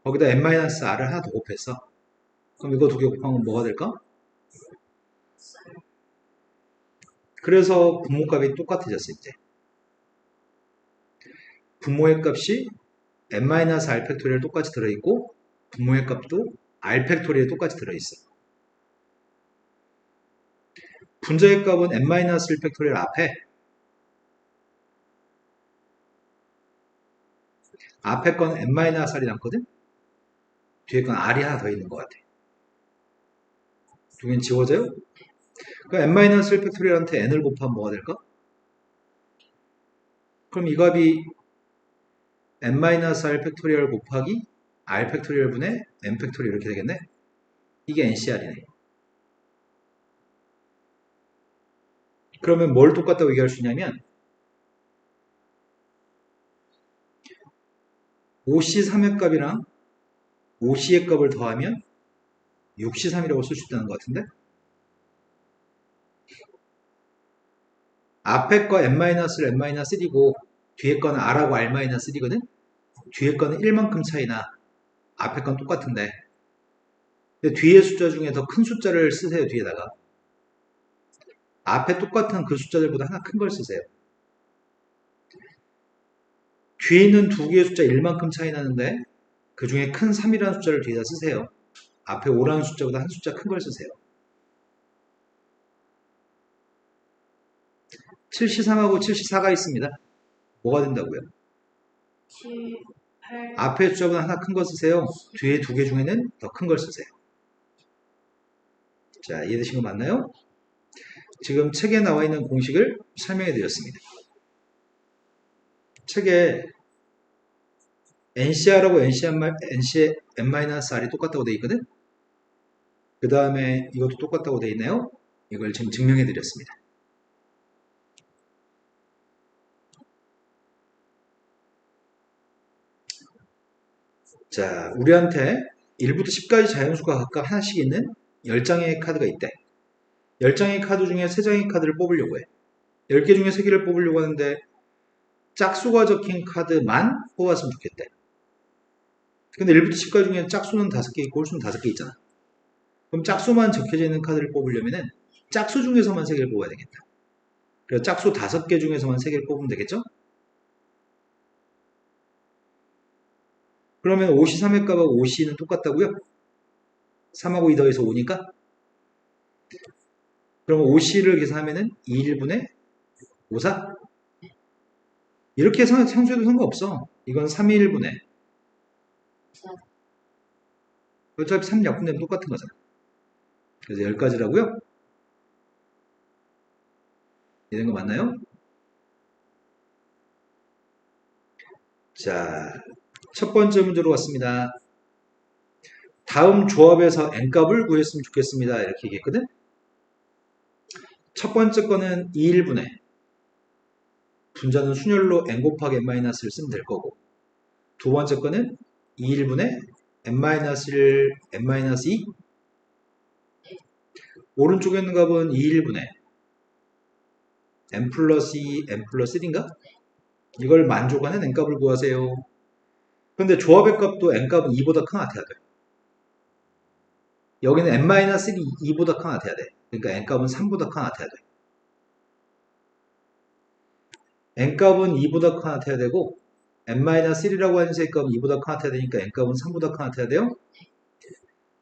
거기다 n-r을 하나 더 곱했어. 그럼 이거 두 개 곱하면 뭐가 될까? 그래서 분모값이 똑같아졌어 이제. 분모의 값이 n-r 팩토리얼 똑같이 들어있고 분모의 값도 r 팩토리얼 똑같이 들어있어. 분자의 값은 n-1 팩토리얼 앞에 건 n-r이 남거든? 뒤에 건 r이 하나 더 있는 것 같아. 두 개는 지워져요? 그럼 n-1 팩토리얼한테 n을 곱하면 뭐가 될까? 그럼 이 값이 n-r 팩토리얼 곱하기 r 팩토리얼 분의 n 팩토리얼 이렇게 되겠네? 이게 ncr이네. 그러면 뭘 똑같다고 얘기할 수 있냐면 5C3의 값이랑 5C의 값을 더하면 6C3이라고 쓸 수 있다는 것 같은데? 앞에 거 n-를 n-1이고 뒤에 거는 r하고 r-1이거든? 뒤에 거는 1만큼 차이나 앞에 건 똑같은데 근데 뒤에 숫자 중에 더 큰 숫자를 쓰세요. 뒤에다가 앞에 똑같은 그 숫자들보다 하나 큰 걸 쓰세요. 뒤에 있는 두 개의 숫자 1만큼 차이 나는데 그 중에 큰 3이라는 숫자를 뒤에다 쓰세요. 앞에 5라는 숫자보다 한 숫자 큰 걸 쓰세요. 7C3하고 7C4가 있습니다. 뭐가 된다고요? 7, 8, 앞에 숫자보다 하나 큰 거 쓰세요. 뒤에 두 개 중에는 더 큰 걸 쓰세요. 자, 이해되신 거 맞나요? 지금 책에 나와 있는 공식을 설명해 드렸습니다. 책에 NCR하고 NCN-R이 똑같다고 되어 있거든? 그 다음에 이것도 똑같다고 되어 있네요. 이걸 지금 증명해 드렸습니다. 자, 우리한테 1부터 10까지 자연수가 각각 하나씩 있는 10장의 카드가 있대. 10장의 카드 중에 3장의 카드를 뽑으려고 해. 10개 중에 3개를 뽑으려고 하는데 짝수가 적힌 카드만 뽑았으면 좋겠대. 근데 1부터 10까지 중에 짝수는 5개 있고 홀수는 5개 있잖아. 그럼 짝수만 적혀져 있는 카드를 뽑으려면은 짝수 중에서만 3개를 뽑아야 되겠다. 그래서 짝수 5개 중에서만 3개를 뽑으면 되겠죠? 그러면 53의 값하고 5C는 똑같다고요? 3하고 2 더해서 5니까? 그러면 5C를 계산하면은 2일분의 54? 이렇게 상수해도 상관없어. 이건 3일분의 어차피 3 약분되면 똑같은 거잖아. 그래서 10가지라고요? 이런 거 맞나요? 자, 첫 번째 문제로 왔습니다. 다음 조합에서 n값을 구했으면 좋겠습니다. 이렇게 얘기했거든? 첫 번째 거는 2일분의 분자는 순열로 n 곱하기 n-를 쓰면 될 거고 두 번째 거는 2일분의 n-1, n-2 오른쪽에 있는 값은 2일분의 n 플러스 2, n 플러스 1인가? 이걸 만족하는 n값을 구하세요. 근데 조합의 값도 n값은 2보다 큰 같아야 돼. 여기는 n-1이 2보다 큰 같아야 돼. 그러니까 n값은 3보다 큰 같아야 돼. n값은 2보다 큰 같아야 되고 n-1이라고 하는 세 값은 2보다 큰 같아야 되니까 n값은 3보다 큰 같아야 돼요.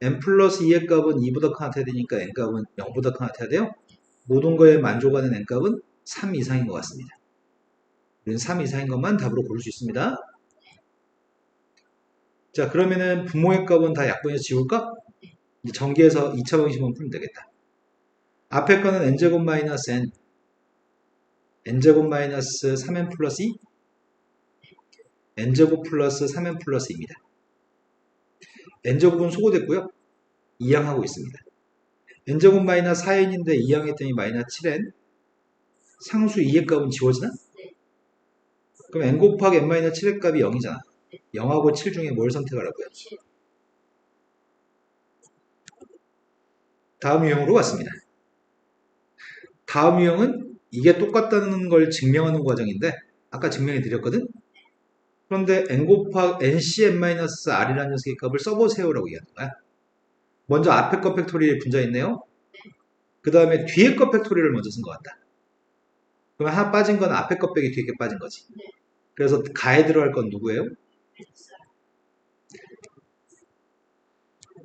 n 플러스 2의 값은 2보다 큰 같아야 되니까 n값은 0보다 큰 같아야 돼요. 모든 거에 만족하는 n값은 3 이상인 것 같습니다. 우리는 3 이상인 것만 답으로 고를 수 있습니다. 자, 그러면은 분모의 값은 다 약분해서 지울까? 이제 전개해서 2차 방식만 풀면 되겠다. 앞에 거는 n제곱 마이너스 n, n제곱 마이너스 3n 플러스 2, n제곱 플러스 3n 플러스 2입니다. n제곱은 소거됐고요. 이항하고 있습니다. n제곱 마이너스 4n인데 이항했더니 마이너스 7n, 상수 2의 값은 지워지나? 그럼 n 곱하기 n 마이너스 7의 값이 0이잖아. 0하고 7 중에 뭘 선택하라고요? 다음 유형으로 왔습니다. 다음 유형은 이게 똑같다는 걸 증명하는 과정인데 아까 증명해 드렸거든? 그런데 n 곱하기 ncn-r이라는 녀석의 값을 써보세요라고 얘기하는 거야. 먼저 앞에 거 팩토리에 분자 있네요. 그 다음에 뒤에 거 팩토리를 먼저 쓴 것 같다. 그럼 하나 빠진 건 앞에 거 빼기 뒤에 게 빠진 거지. 그래서 가에 들어갈 건 누구예요?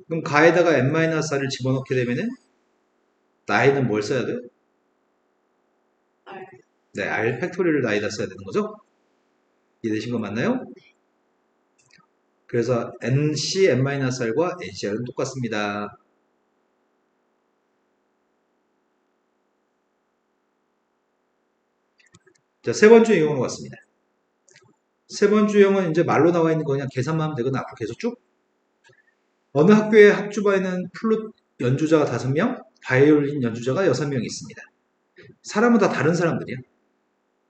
그럼 가에다가 n-r을 집어넣게 되면은 나에는 뭘 써야 돼요? 네, r 팩토리를 나에다 써야 되는 거죠? 이해되신 거 맞나요? 그래서 nc n-r과 ncr은 똑같습니다. 자, 세 번째 유형으로 왔습니다. 세 번째 유형은 이제 말로 나와 있는 거 그냥 계산만 하면 되거나 앞으로 계속 쭉. 어느 학교의 합주반에는 플룻 연주자가 5명, 바이올린 연주자가 6명이 있습니다. 사람은 다 다른 사람들이야.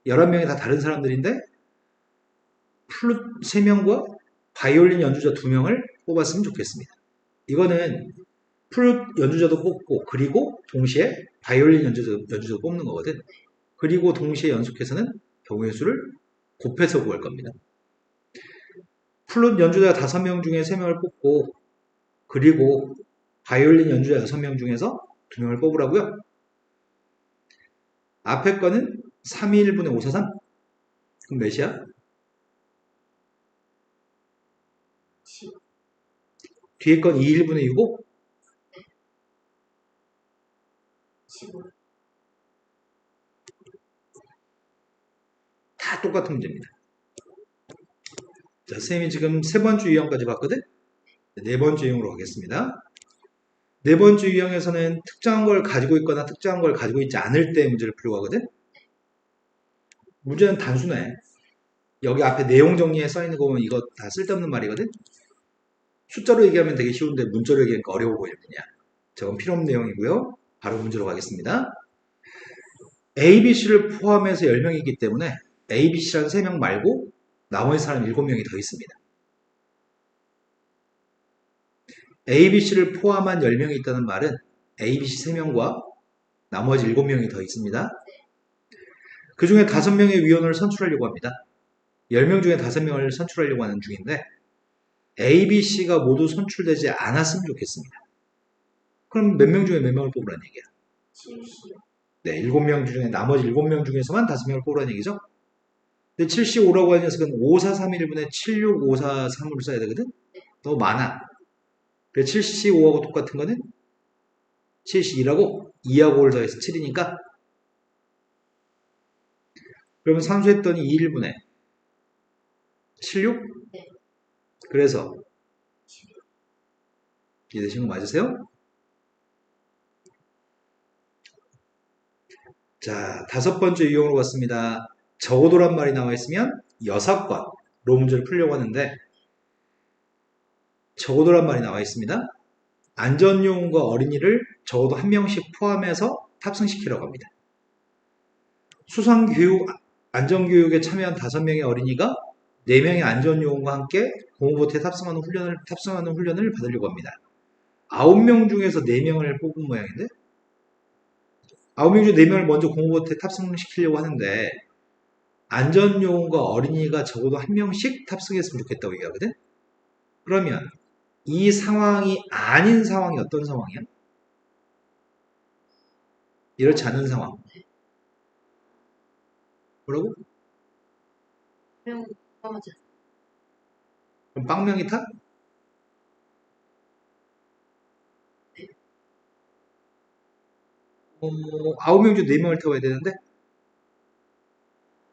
11명이 다 다른 사람들인데 플룻 3명과 바이올린 연주자 2명을 뽑았으면 좋겠습니다. 이거는 플룻 연주자도 뽑고 그리고 동시에 바이올린 연주자도 뽑는 거거든. 그리고 동시에 연속해서는 경우의 수를 곱해서 구할 겁니다. 플룻 연주자 5명 중에 3명을 뽑고 그리고 바이올린 연주자 6명 중에서 2명을 뽑으라고요. 앞에 거는 3이 1분의 5, 4, 3. 그럼 몇이야? 뒤에 건 2, 1분의 6, 5? 다 똑같은 문제입니다. 자, 선생님이 지금 세 번째 유형까지 봤거든? 네 번째 유형으로 가겠습니다. 네 번째 유형에서는 특정한 걸 가지고 있거나 특정한 걸 가지고 있지 않을 때 문제를 풀려고 하거든? 문제는 단순해. 여기 앞에 내용 정리에 써있는 거 보면 이거 다 쓸데없는 말이거든? 숫자로 얘기하면 되게 쉬운데 문자로 얘기하니까 어려워 보일 뿐이야. 저건 필요 없는 내용이고요. 바로 문제로 가겠습니다. A, B, C를 포함해서 10명이기 때문에 A, B, C라는 3명 말고 나머지 사람 7명이 더 있습니다. A, B, C를 포함한 10명이 있다는 말은 A, B, C 3명과 나머지 7명이 더 있습니다. 그 중에 5명의 위원을 선출하려고 합니다. 10명 중에 5명을 선출하려고 하는 중인데 A, B, C가 모두 선출되지 않았으면 좋겠습니다. 그럼 몇 명 중에 몇 명을 뽑으라는 얘기야? 70. 네, 7명 중에 나머지 7명 중에서만 5명을 뽑으라는 얘기죠. 근데 75라고 하는 녀석은 5, 4, 3, 1분의 76, 5, 4, 3으로 써야 되거든? 너무 많아. 그래서 75하고 똑같은 거는 72라고 2하고 5를 더해서 7이니까 그러면 산수했더니 2, 1분의 76? 네. 그래서 이해되신 거 맞으세요? 자, 5번째 유형으로 갔습니다. 적어도란 말이 나와 있으면 6건로 문제를 풀려고 하는데 적어도란 말이 나와 있습니다. 안전요원과 어린이를 적어도 한 명씩 포함해서 탑승시키라고 합니다. 수상교육, 안전교육에 참여한 5명의 어린이가 4명의 안전요원과 함께 공호보트에 탑승하는 훈련을 받으려고 합니다. 9명 중에서 4명을 뽑은 모양인데 9명 중 4명을 먼저 공호보트에 탑승시키려고 하는데 안전요원과 어린이가 적어도 한 명씩 탑승했으면 좋겠다고 얘기하거든? 그러면 이 상황이 아닌 상황이 어떤 상황이야? 이렇지 않은 상황. 뭐라고? 명 넘어져. 그럼 빵명이 타? 어, 9명 중 4명을 태워야 되는데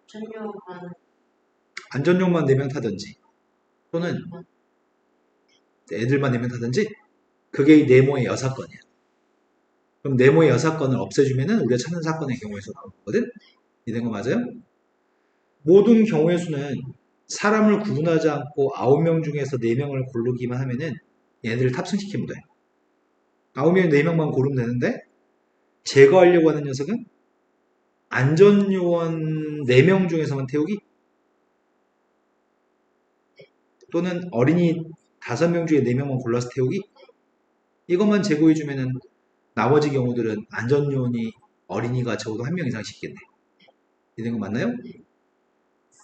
전용만 안전용만 4명 타든지 또는 애들만 내면 다든지 그게 이 네모의 여사건이야. 그럼 네모의 여사건을 없애주면은 우리가 찾는 사건의 경우의 수가 나오거든? 이된 거 맞아요? 모든 경우의 수는 사람을 구분하지 않고 9명 중에서 4명을 고르기만 하면은 얘네들을 탑승시키면 돼. 9명 4명만 고르면 되는데 제거하려고 하는 녀석은 안전요원 4명 중에서만 태우기 또는 어린이 5명 중에 4명만 골라서 태우기 이것만 제거해주면은 나머지 경우들은 안전요원이 어린이가 적어도 1명 이상 시키겠네. 이런 거 맞나요?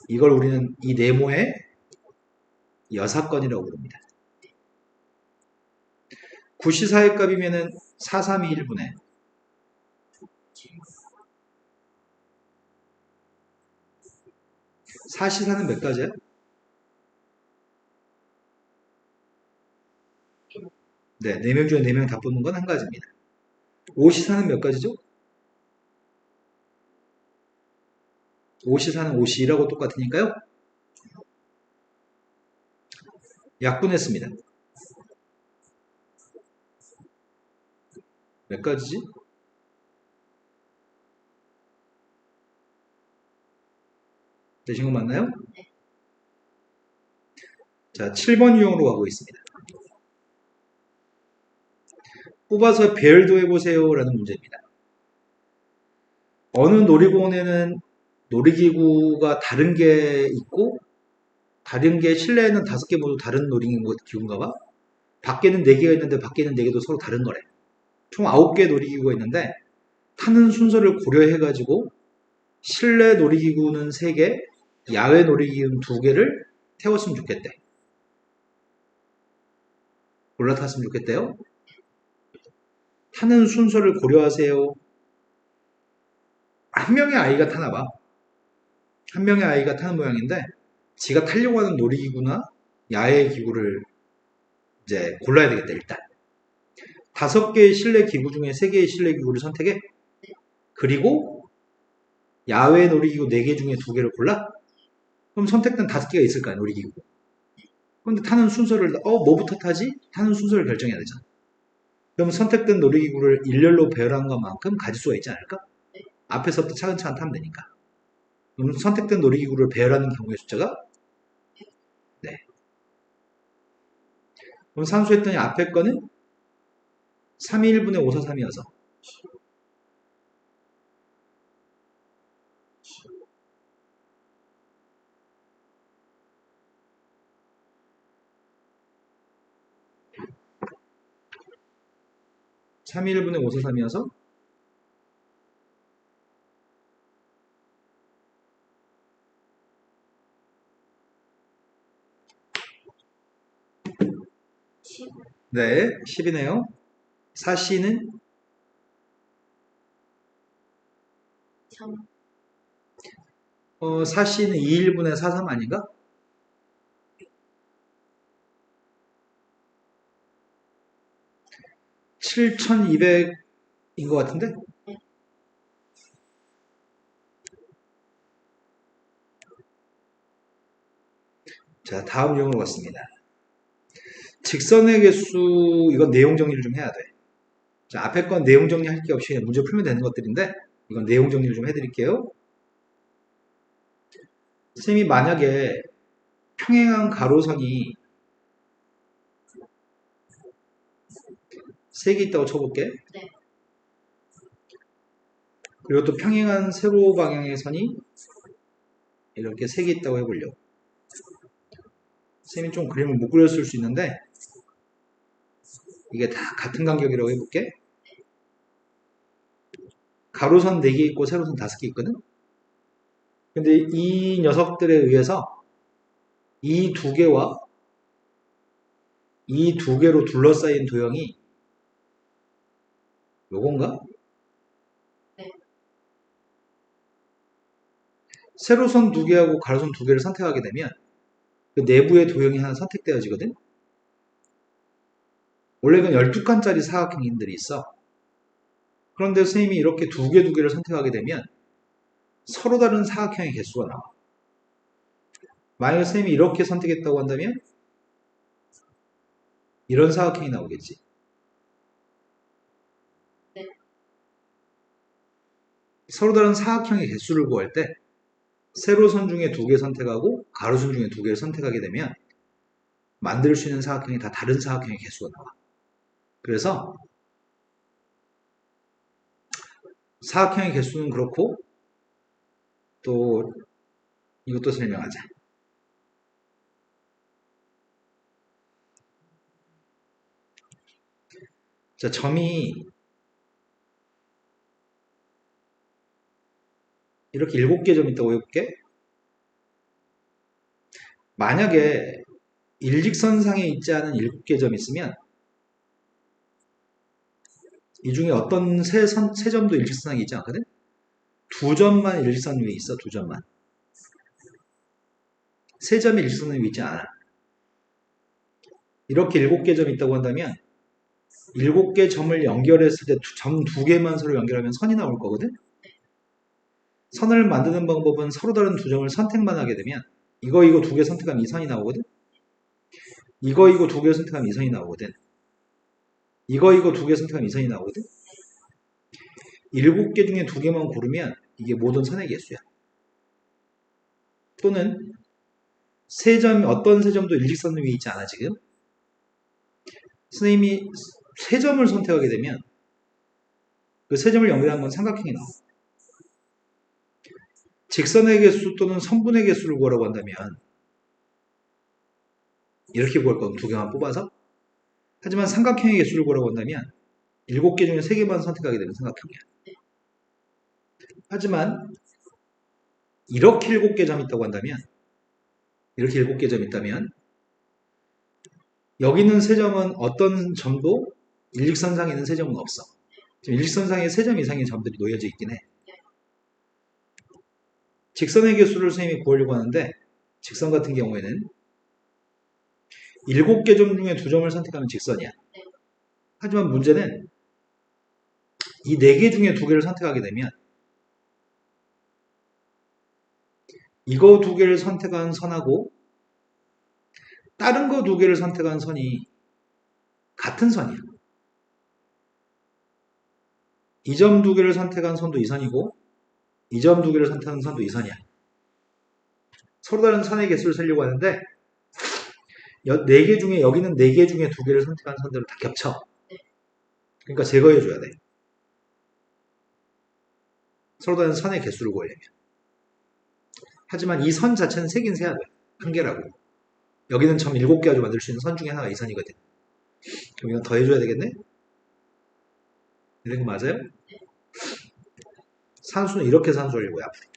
이걸 우리는 이 네모의 여사건이라고 부릅니다. 9시4의 값이면은 4, 3, 2, 1분의 4시4는 몇 가지야? 네, 4명 중에 4명 다 뽑는 건 한 가지입니다. 5시4는 몇 가지죠? 5시4는 5시2라고 똑같으니까요. 약분했습니다. 몇 가지지? 되신 거 맞나요? 자, 7번 유형으로 가고 있습니다. 뽑아서 배열도 해보세요 라는 문제입니다. 어느 놀이공원에는 놀이기구가 다른 게 있고 다른 게 실내에는 5개 모두 다른 놀이기구인가 봐. 밖에는 4개가 있는데 밖에는 4개도 서로 다른 거래. 총 9개 놀이기구가 있는데 타는 순서를 고려해가지고 실내 놀이기구는 3개, 야외 놀이기구는 2개를 태웠으면 좋겠대. 올라탔으면 좋겠대요. 타는 순서를 고려하세요. 한 명의 아이가 타나 봐. 한 명의 아이가 타는 모양인데 지가 타려고 하는 놀이기구나 야외 기구를 이제 골라야 되겠다 일단. 5개의 실내 기구 중에 3개의 실내 기구를 선택해. 그리고 야외 놀이기구 4개 중에 2개를 골라? 그럼 선택된 5개가 있을 거야 놀이기구. 그런데 타는 순서를 뭐부터 타지? 타는 순서를 결정해야 되잖아. 그럼 선택된 놀이기구를 일렬로 배열한 것만큼 가지수가 있지 않을까? 앞에서부터 차근차근 타면 되니까. 그럼 선택된 놀이기구를 배열하는 경우의 숫자가 네. 그럼 산수했더니 앞에 거는 3이 1분의 5, 4, 3이어서 3이 1분의 5, 4, 3이어서 네, 10이네요. 4C는 4C는 2, 1분의 4, 3 아닌가? 7,200인 것 같은데? 자, 다음 유형으로 갔습니다. 직선의 개수, 이건 내용 정리를 좀 해야 돼. 자, 앞에 건 내용 정리할 게 없이 그냥 문제 풀면 되는 것들인데, 이건 내용 정리를 좀 해드릴게요. 선생님이 만약에 평행한 가로선이 3개 있다고 쳐볼게. 네. 그리고 또 평행한 세로 방향의 선이 이렇게 3개 있다고 해보려고. 선생님이 좀 그림을 못 그렸을 수 있는데, 이게 다 같은 간격이라고 해볼게. 가로선 4개 있고 세로선 5개 있거든? 근데 이 녀석들에 의해서 이 2개와 이 2개로 둘러싸인 도형이 요건가? 네. 세로선 2개하고 가로선 2개를 선택하게 되면 그 내부의 도형이 하나 선택되어지거든? 원래 이건 12칸짜리 사각형들이 있어. 그런데 선생님이 이렇게 2개를 선택하게 되면 서로 다른 사각형의 개수가 나와. 만약에 선생님이 이렇게 선택했다고 한다면 이런 사각형이 나오겠지. 네. 서로 다른 사각형의 개수를 구할 때 세로선 중에 2개 선택하고 가로선 중에 2개를 선택하게 되면 만들 수 있는 사각형이 다 다른 사각형의 개수가 나와. 그래서 사각형의 개수는 그렇고 또 이것도 설명하자. 자, 점이 이렇게 7개 점 있다고 해볼게. 만약에 일직선상에 있지 않은 7개 점이 있으면 이 중에 어떤 세 점도 일직선상에 있지 않거든? 2점만 일직선 위에 있어, 2점만. 3점이 일직선 위에 있지 않아. 이렇게 7개 점이 있다고 한다면 7개 점을 연결했을 때 점 2개만 서로 연결하면 선이 나올 거거든? 선을 만드는 방법은 서로 다른 2점을 선택만 하게 되면 이거 2개 선택하면 이 선이 나오거든? 이거 2개 선택하면 이 선이 나오거든? 이거 2개 선택하면 이 선이 나오거든? 7개 중에 2개만 고르면 이게 모든 선의 개수야. 또는 어떤 세 점도 일직선 위에 있지 않아 지금? 선생님이 세 점을 선택하게 되면 그 세 점을 연결한 건 삼각형이 나와. 직선의 개수 또는 선분의 개수를 구하라고 한다면 이렇게 구할 건 2개만 뽑아서. 하지만 삼각형의 개수를 구하라고 한다면 7개 중에 3개만 선택하게 되는 삼각형이야. 하지만 이렇게 7개 점이 있다고 한다면 이렇게 7개 점이 있다면 여기 있는 세 점은 어떤 점도 일직선상에 있는 세 점은 없어. 지금 일직선상에 3점 이상의 점들이 놓여져 있긴 해. 직선의 개수를 선생님이 구하려고 하는데 직선 같은 경우에는 7개 점 중에 2점을 선택하면 직선이야. 하지만 문제는 이 4개 중에 2개를 선택하게 되면 이거 2개를 선택한 선하고 다른 거 2개를 선택한 선이 같은 선이야. 이 점 2개를 선택한 선도 이 선이고 이 점 2개를 선택한 선도 이 선이야. 서로 다른 선의 개수를 세려고 하는데 4개 중에 여기는 4개 중에 2개를 선택한 선들을 다 겹쳐. 그러니까 제거해줘야 돼. 서로 다른 선의 개수를 구하려면. 하지만 이 선 자체는 세긴 세야 돼. 한 개라고. 여기는 점 7개 가지고 만들 수 있는 선 중에 하나가 이 선이거든. 그럼 이건 더해줘야 되겠네? 이런 거 맞아요? 산수는 이렇게 산수하려고요, 앞으로.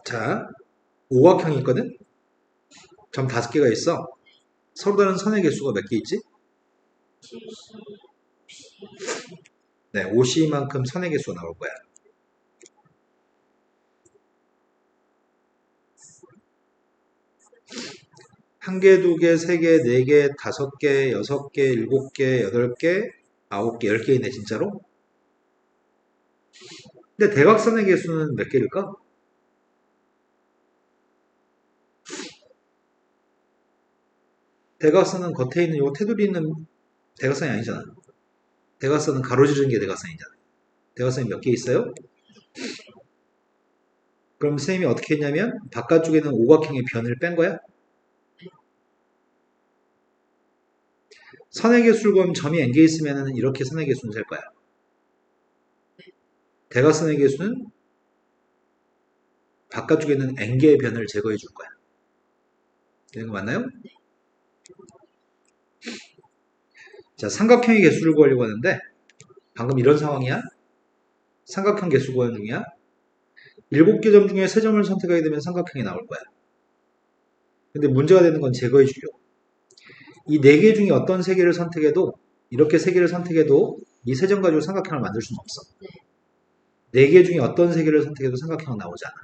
자, 오각형이 있거든? 점 5개가 있어. 서로 다른 선의 개수가 몇 개 있지? 네, OC만큼 선의 개수가 나올 거야. 한 개, 2개, 3개, 4개, 5개, 6개, 7개, 8개, 9개, 10개 있네, 진짜로? 근데 대각선의 개수는 몇 개일까? 대각선은 겉에 있는 요 테두리 있는 대각선이 아니잖아. 대각선은 가로지르는 게 대각선이잖아. 대각선이 몇 개 있어요? 그럼 선생님이 어떻게 했냐면 바깥쪽에는 오각형의 변을 뺀 거야. 선의 개수를 구하면 점이 n개 있으면 이렇게 선의 개수는 셀 거야. 대각선의 개수는 바깥쪽에는 n개의 변을 제거해 줄 거야. 이런 거 맞나요? 자, 삼각형의 개수를 구하려고 하는데 방금 이런 상황이야. 삼각형 개수 구하는 중이야. 7개 점 중에 3점을 선택하게 되면 삼각형이 나올 거야. 근데 문제가 되는 건 제거해 주려고. 이 4개 중에 어떤 3개를 선택해도 이렇게 3개를 선택해도 이 3점 가지고 삼각형을 만들 수는 없어. 4개 중에 어떤 3개를 선택해도 삼각형은 나오지 않아.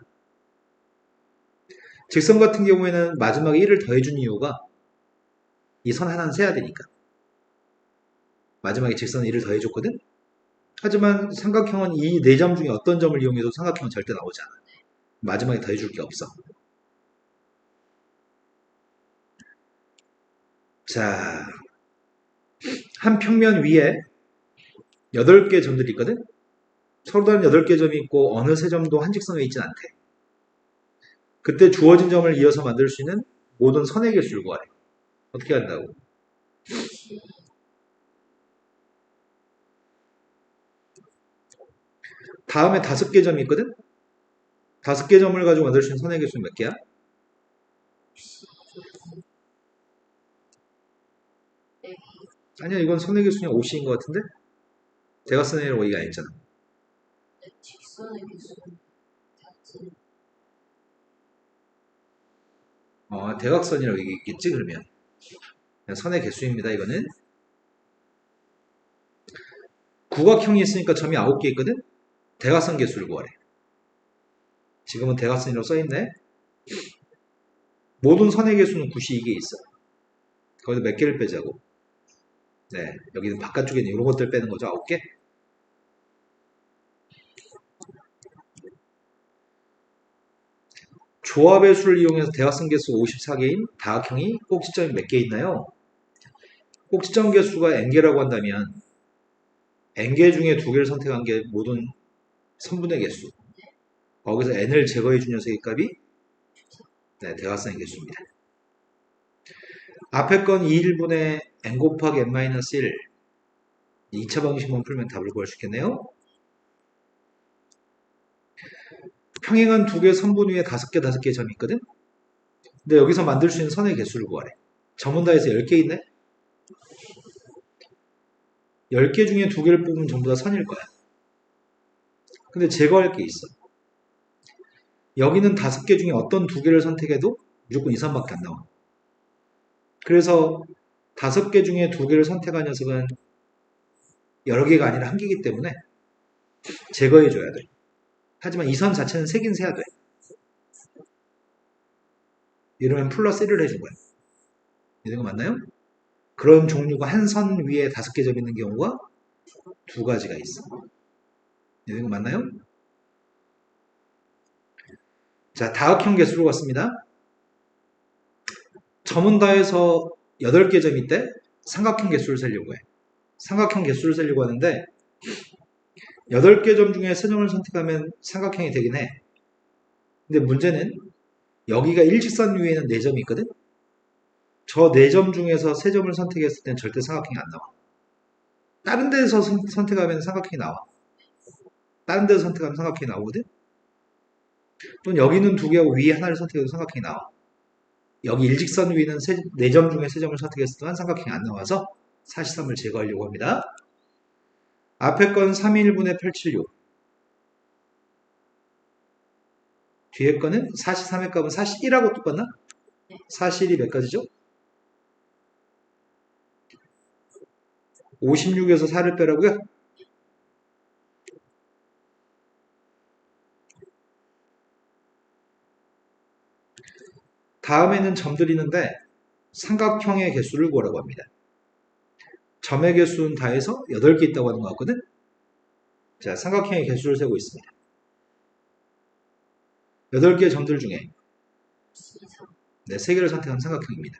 직선 같은 경우에는 마지막에 1을 더해준 이유가 이 선 하나는 세야 되니까. 마지막에 직선에 1을 더해줬거든? 하지만 삼각형은 이 4점 중에 어떤 점을 이용해도 삼각형은 절대 나오지 않아. 마지막에 더해줄 게 없어. 자, 한 평면 위에 8개 점들이 있거든? 서로 다른 8개 점이 있고 어느 세 점도 한 직선에 있진 않대. 그때 주어진 점을 이어서 만들 수 있는 모든 선의 개수를 구하래. 어떻게 한다고? 다음에 5개 점이 있거든? 5개 점을 가지고 만들 수 있는 선의 개수는 몇 개야? 아니야, 이건 선의 개수 그냥 5C인 것 같은데? 대각선이라고 얘기 안 했잖아. 직선의 개수는 같은 대각선이라고 얘기했겠지, 그러면. 그냥 선의 개수입니다, 이거는. 구각형이 있으니까 점이 9개 있거든? 대각선 개수를 구하래. 지금은 대각선이라고 써있네. 모든 선의 개수는 9시 이게 있어. 거기서 몇 개를 빼자고. 네, 여기는 바깥쪽에 있는 이런 것들 빼는 거죠, 9개? 조합의 수를 이용해서 대각선 개수 54개인 다각형이 꼭지점이 몇 개 있나요? 꼭지점 개수가 n개라고 한다면 n개 중에 2개를 선택한 게 모든 선분의 개수. 거기서 n을 제거해 준 녀석의 값이 네, 대각선의 개수입니다. 앞에 건 2일분의 n 곱하기 n-1 2차 방식만 풀면 답을 구할 수 있겠네요. 평행한 2개 선분 위에 5개 점이 있거든? 근데 여기서 만들 수 있는 선의 개수를 구하래. 점은 다 해서 10개 있네? 10개 중에 2개를 뽑으면 전부 다 선일 거야. 근데 제거할 게 있어. 여기는 5개 중에 어떤 2개를 선택해도 무조건 2, 3밖에 안 나와. 그래서 5개 중에 2개를 선택한 녀석은 여러 개가 아니라 1개이기 때문에 제거해줘야 돼. 하지만 이 선 자체는 세긴 세야 돼. 이러면 플러스 1을 해준 거야. 이런 거 맞나요? 그런 종류가 한 선 위에 5개 점 있는 경우가 2가지가 있어. 이런 거 맞나요? 자, 다각형 개수로 갔습니다. 점은 다해서 8개 점이 있대 삼각형 개수를 세려고 해. 삼각형 개수를 세려고 하는데 8개 점 중에 3점을 선택하면 삼각형이 되긴 해. 근데 문제는 여기가 일직선 위에는 4점이 있거든? 저 4점 중에서 3점을 선택했을 땐 절대 삼각형이 안 나와. 다른 데서 선택하면 삼각형이 나와. 다른 데서 선택하면 삼각형이 나오거든? 또는 여기는 2개하고 위에 하나를 선택해도 삼각형이 나와. 여기 일직선 위는 4점 중에 3점을 선택했을 동안 삼각형이 안 나와서 사실삼을 제거하려고 합니다. 앞에 건 3일분의 876. 뒤에 거는 43의 값은 41하고 똑같나? 41이 몇 가지죠? 56에서 4를 빼라고요? 다음에는 점들이 있는데 삼각형의 개수를 구하라고 합니다. 점의 개수는 다 해서 8개 있다고 하는 것 같거든? 자, 삼각형의 개수를 세고 있습니다. 8개의 점들 중에 네, 3개를 선택한 삼각형입니다.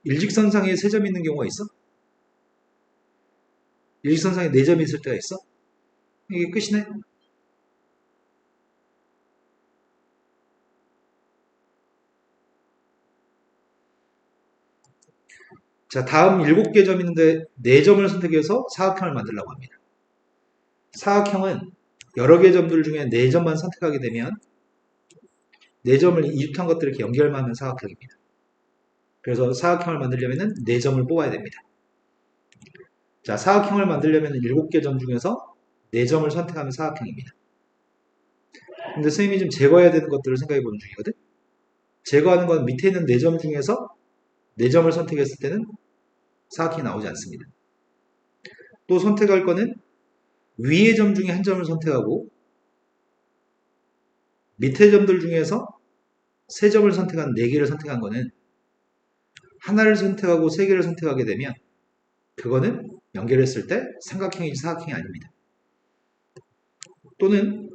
일직선상에 3점이 있는 경우가 있어? 일직선상에 4점이 있을 때가 있어? 이게 끝이네? 자, 다음 7개 점 있는데 4점을 선택해서 사각형을 만들려고 합니다. 사각형은 여러 개 점들 중에 4점만 선택하게 되면 4점을 이웃한 것들을 이렇게 연결만 하면 사각형입니다. 그래서 사각형을 만들려면 4점을 뽑아야 됩니다. 자, 사각형을 만들려면 7개 점 중에서 4점을 선택하면 사각형입니다. 근데 선생님이 좀 제거해야 되는 것들을 생각해 보는 중이거든? 제거하는 건 밑에 있는 4점 중에서 4점을 선택했을 때는 사각형이 나오지 않습니다. 또 선택할 거는 위의 점 중에 한 점을 선택하고 밑에 점들 중에서 3점을 선택한 4개를 선택한 거는 하나를 선택하고 3개를 선택하게 되면 그거는 연결했을 때 삼각형이지 사각형이 아닙니다. 또는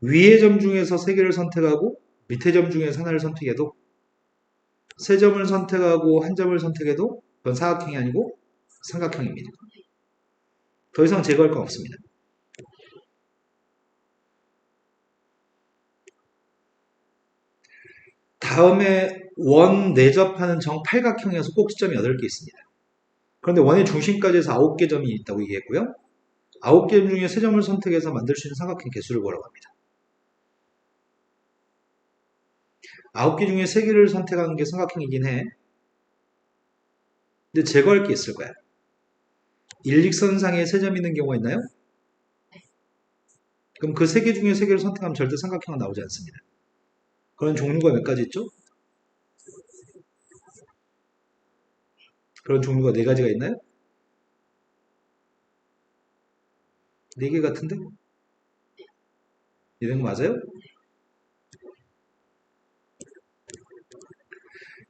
위의 점 중에서 세 개를 선택하고 밑의 점 중에서 하나를 선택해도 세 점을 선택하고 한 점을 선택해도 그건 사각형이 아니고 삼각형입니다. 더 이상 제거할 건 없습니다. 다음에 원 내접하는 정팔각형에서 꼭지점이 8개 있습니다. 그런데 원의 중심까지 해서 9개 점이 있다고 얘기했고요. 9개 점 중에 3점을 선택해서 만들 수 있는 삼각형 개수를 구하라고 합니다. 9개 중에 3개를 선택하는 게 삼각형이긴 해. 근데 제거할 게 있을 거야. 일직선상에 3점 있는 경우가 있나요? 그럼 그 3개 중에 3개를 선택하면 절대 삼각형은 나오지 않습니다. 그런 종류가 몇 가지 있죠? 그런 종류가 4가지가 있나요? 4개 같은데? 이런 거 맞아요?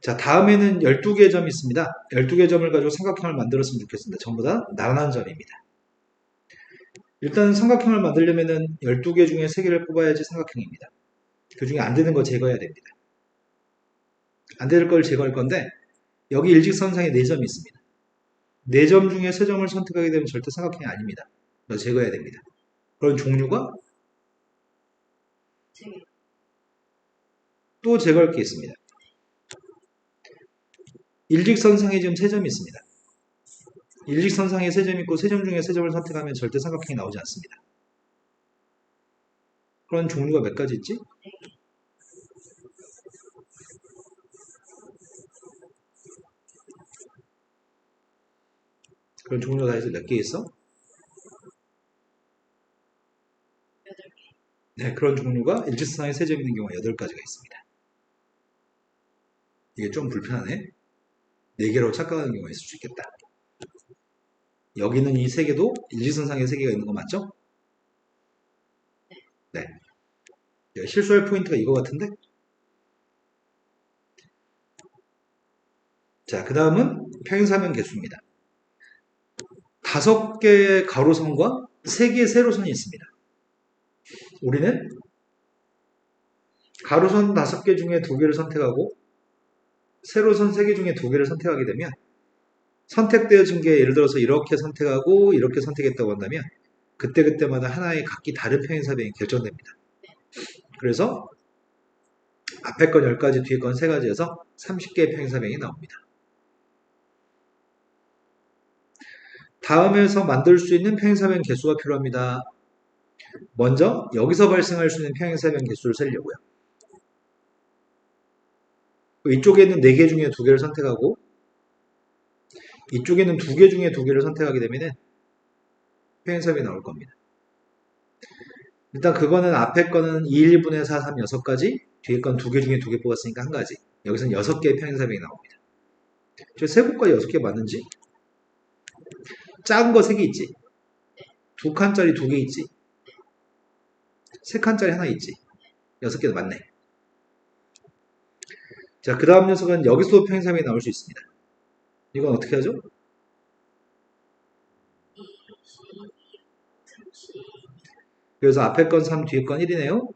자, 다음에는 12개 점이 있습니다. 12개 점을 가지고 삼각형을 만들었으면 좋겠습니다. 전부 다 나란한 점입니다. 일단 삼각형을 만들려면은 12개 중에 3개를 뽑아야지 삼각형입니다. 그 중에 안 되는 거 제거해야 됩니다. 안 될 걸 제거할 건데 여기 일직선상에 4점이 있습니다. 4점 중에 3점을 선택하게 되면 절대 삼각형이 아닙니다. 그래서 제거해야 됩니다. 그런 종류가 또 제거할 게 있습니다. 일직선상에 지금 3점이 있습니다. 일직선상에 3점 있고 3점 중에 3점을 선택하면 절대 삼각형이 나오지 않습니다. 그런 종류가 몇 가지 있지? 그런 종류가 다 해서 몇 개 있어? 네, 그런 종류가 일직선상에 3점 있는 경우가 8가지가 있습니다. 이게 좀 불편하네. 4개로 착각하는 경우가 있을 수 있겠다. 여기는 이 3개도 일직선상에 3개가 있는 거 맞죠? 네. 실수할 포인트가 이거 같은데? 자, 그 다음은 평행사면 개수입니다. 5개의 가로선과 3개의 세로선이 있습니다. 우리는 가로선 5개 중에 2개를 선택하고 세로선 3개 중에 2개를 선택하게 되면 선택되어진 게 예를 들어서 이렇게 선택하고 이렇게 선택했다고 한다면 그때그때마다 하나의 각기 다른 평행사변이 결정됩니다. 그래서 앞에 건 10가지, 뒤에 건 3가지에서 30개의 평행사변이 나옵니다. 다음에서 만들 수 있는 평행사변 개수가 필요합니다. 먼저 여기서 발생할 수 있는 평행사변 개수를 세려고요. 이쪽에 있는 4개 중에 2개를 선택하고 이쪽에는 2개 중에 2개를 선택하게 되면 평행사변이 나올 겁니다. 일단 그거는 앞에 거는 2, 1분의 4, 3, 6가지 뒤에 건 2개 중에 2개 뽑았으니까 1가지 여기서는 6개의 평행사변이 나옵니다. 저 세고가 6개 맞는지? 작은 거 3개 있지? 2칸짜리 2개 있지? 3칸짜리 하나 있지? 6개도 맞네. 자, 그 다음 녀석은 여기서도 평행사변이 나올 수 있습니다. 이건 어떻게 하죠? 그래서 앞에 건 3, 뒤에 건 1이네요.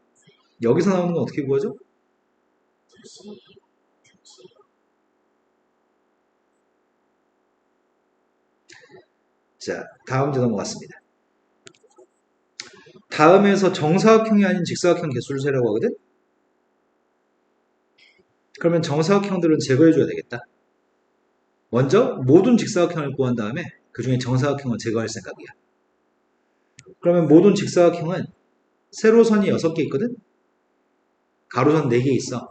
여기서 나오는 건 어떻게 구하죠? 자, 다음 주 넘어갔습니다. 다음에서 정사각형이 아닌 직사각형 개수를 세라고 하거든? 그러면 정사각형들은 제거해줘야 되겠다. 먼저 모든 직사각형을 구한 다음에 그 중에 정사각형을 제거할 생각이야. 그러면 모든 직사각형은 세로선이 6개 있거든? 가로선 4개 있어.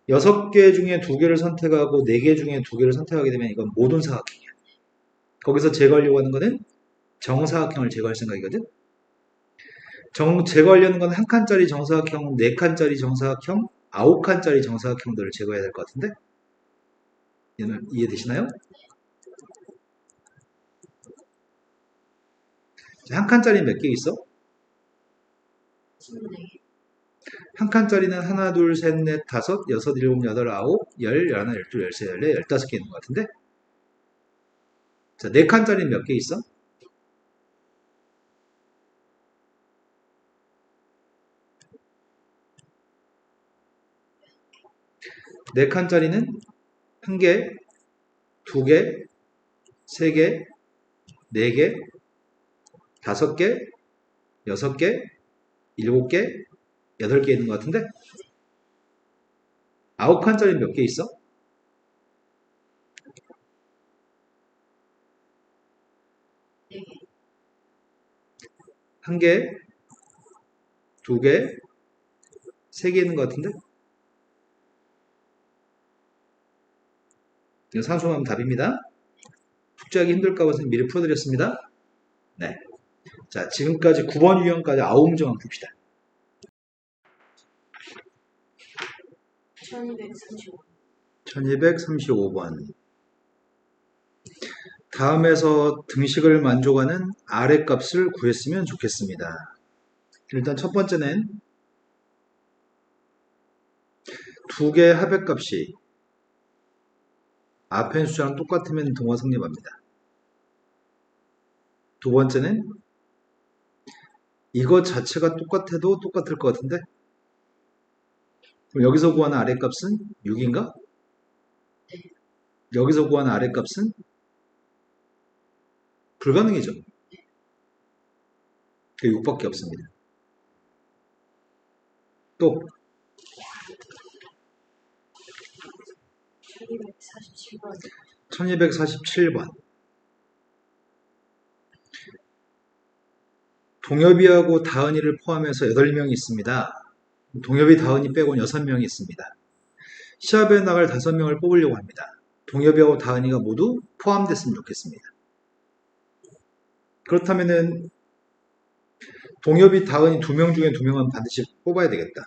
6개 중에 2개를 선택하고 4개 중에 2개를 선택하게 되면 이건 모든 사각형이야. 거기서 제거하려고 하는 거는 정사각형을 제거할 생각이거든? 제거하려는 건 1칸짜리 정사각형, 4칸짜리 정사각형, 9칸짜리 정사각형들을 제거해야 될 것 같은데? 얘는 이해되시나요? 한 칸짜리 몇 개 있어? 1 칸짜리는 하나, 둘, 셋, 넷, 다섯, 여섯, 일곱, 여덟, 아홉, 열, 열하나, 열둘, 열세, 열네, 15개 있는 것 같은데? 자, 4칸짜리는 몇 개 있어? 4칸짜리는 1개, 2개, 3개, 4개, 5개, 6개, 7개, 8개 있는 것 같은데? 9칸짜리 몇 개 있어? 4개. 1개, 2개, 3개 있는 것 같은데? 이거 산수하면 답입니다. 숙제하기 힘들까 봐서 미리 풀어드렸습니다. 네. 자, 지금까지 9번 유형까지 9문제만 풉시다. 1235. 1235번. 다음에서 등식을 만족하는 아래 값을 구했으면 좋겠습니다. 일단 첫 번째는 두 개의 합의값이 앞에 숫자랑 똑같으면 동화 성립합니다. 두 번째는 이거 자체가 똑같아도 똑같을 것 같은데 그럼 여기서 구하는 아래 값은 6인가? 여기서 구하는 아래 값은 불가능이죠. 그 6밖에 없습니다. 또 1247번. 1247번. 동엽이하고 다은이를 포함해서 8명이 있습니다. 동엽이, 다은이 빼고는 6명이 있습니다. 시합에 나갈 5명을 뽑으려고 합니다. 동엽이하고 다은이가 모두 포함됐으면 좋겠습니다. 그렇다면은 동엽이, 다은이 2명 중에 2명은 반드시 뽑아야 되겠다.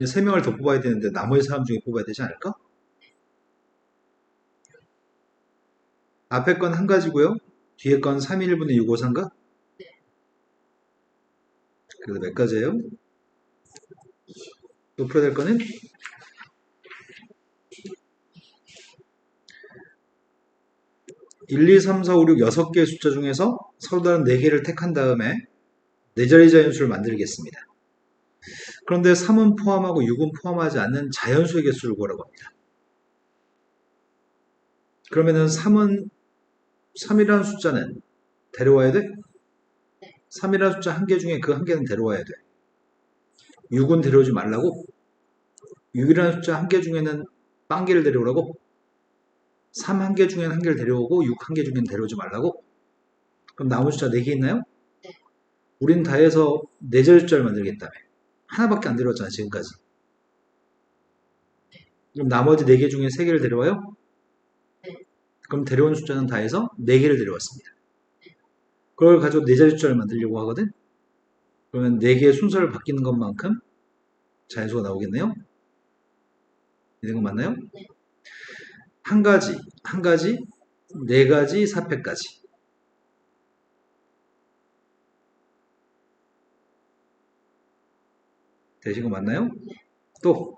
3명을 더 뽑아야 되는데 나머지 사람 중에 뽑아야 되지 않을까? 앞에 건 한 가지고요. 뒤에 건 3, 1분의 6, 5, 3가? 그래서 몇 가지예요? 또 풀어야 될 거는 1, 2, 3, 4, 5, 6, 6개의 숫자 중에서 서로 다른 4개를 택한 다음에 4자리 자연수를 만들겠습니다. 그런데 3은 포함하고 6은 포함하지 않는 자연수의 개수를 구하라고 합니다. 그러면은 3이라는 숫자는 데려와야 돼? 3이라는 숫자 한 개 중에 그 한 개는 데려와야 돼. 6은 데려오지 말라고? 6이라는 숫자 한 개 중에는 빵개를 데려오라고? 3 한 개 중에는 한 개를 데려오고 6 한 개 중에는 데려오지 말라고? 그럼 나머지 숫자 4개 있나요? 네. 우린 다 해서 4자리 숫자를 만들겠다며. 하나밖에 안 데려왔잖아, 지금까지. 그럼 나머지 4개 중에 3개를 데려와요? 네. 그럼 데려온 숫자는 다 해서 4개를 데려왔습니다. 그걸 가지고 4자리 숫자를 만들려고 하거든? 그러면 4개의 순서를 바뀌는 것만큼 자연수가 나오겠네요? 이런 거 맞나요? 네. 한 가지, 4가지, 4패까지. 되신 거 맞나요? 네. 또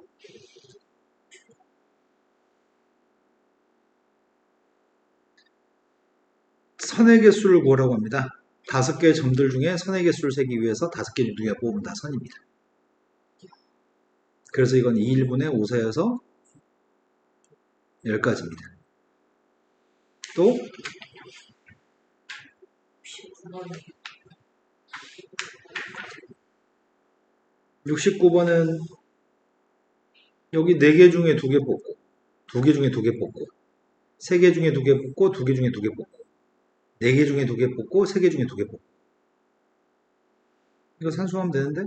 선의 개수를 구하라고 합니다. 5개의 점들 중에 선의 개수를 세기 위해서 5개 중에 뽑으면 다 선입니다. 그래서 이건 2일분의 5사여서 10가지입니다. 또 69번은 여기 4개 중에 2개 뽑고 2개 중에 2개 뽑고 3개 중에 2개 뽑고 2개 중에 2개 뽑고 4개 중에 2개 뽑고 3개 중에 2개 뽑고 이거 산수하면 되는데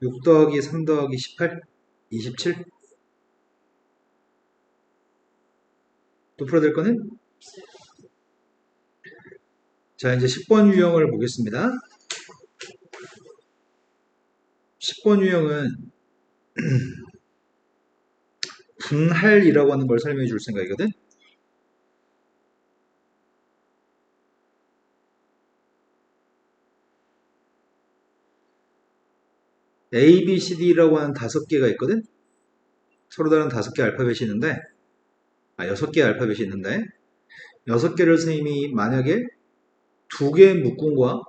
6 더하기 3 더하기 18 27 또 풀어야 될 거는 자 이제 10번 유형을 보겠습니다. 10번 유형은 분할이라고 하는 걸 설명해 줄 생각이거든. A, B, C, D라고 하는 5개가 있거든. 서로 다른 5개 알파벳이 있는데 6개의 알파벳이 있는데 6개를 선생님이 만약에 2개의 묶음과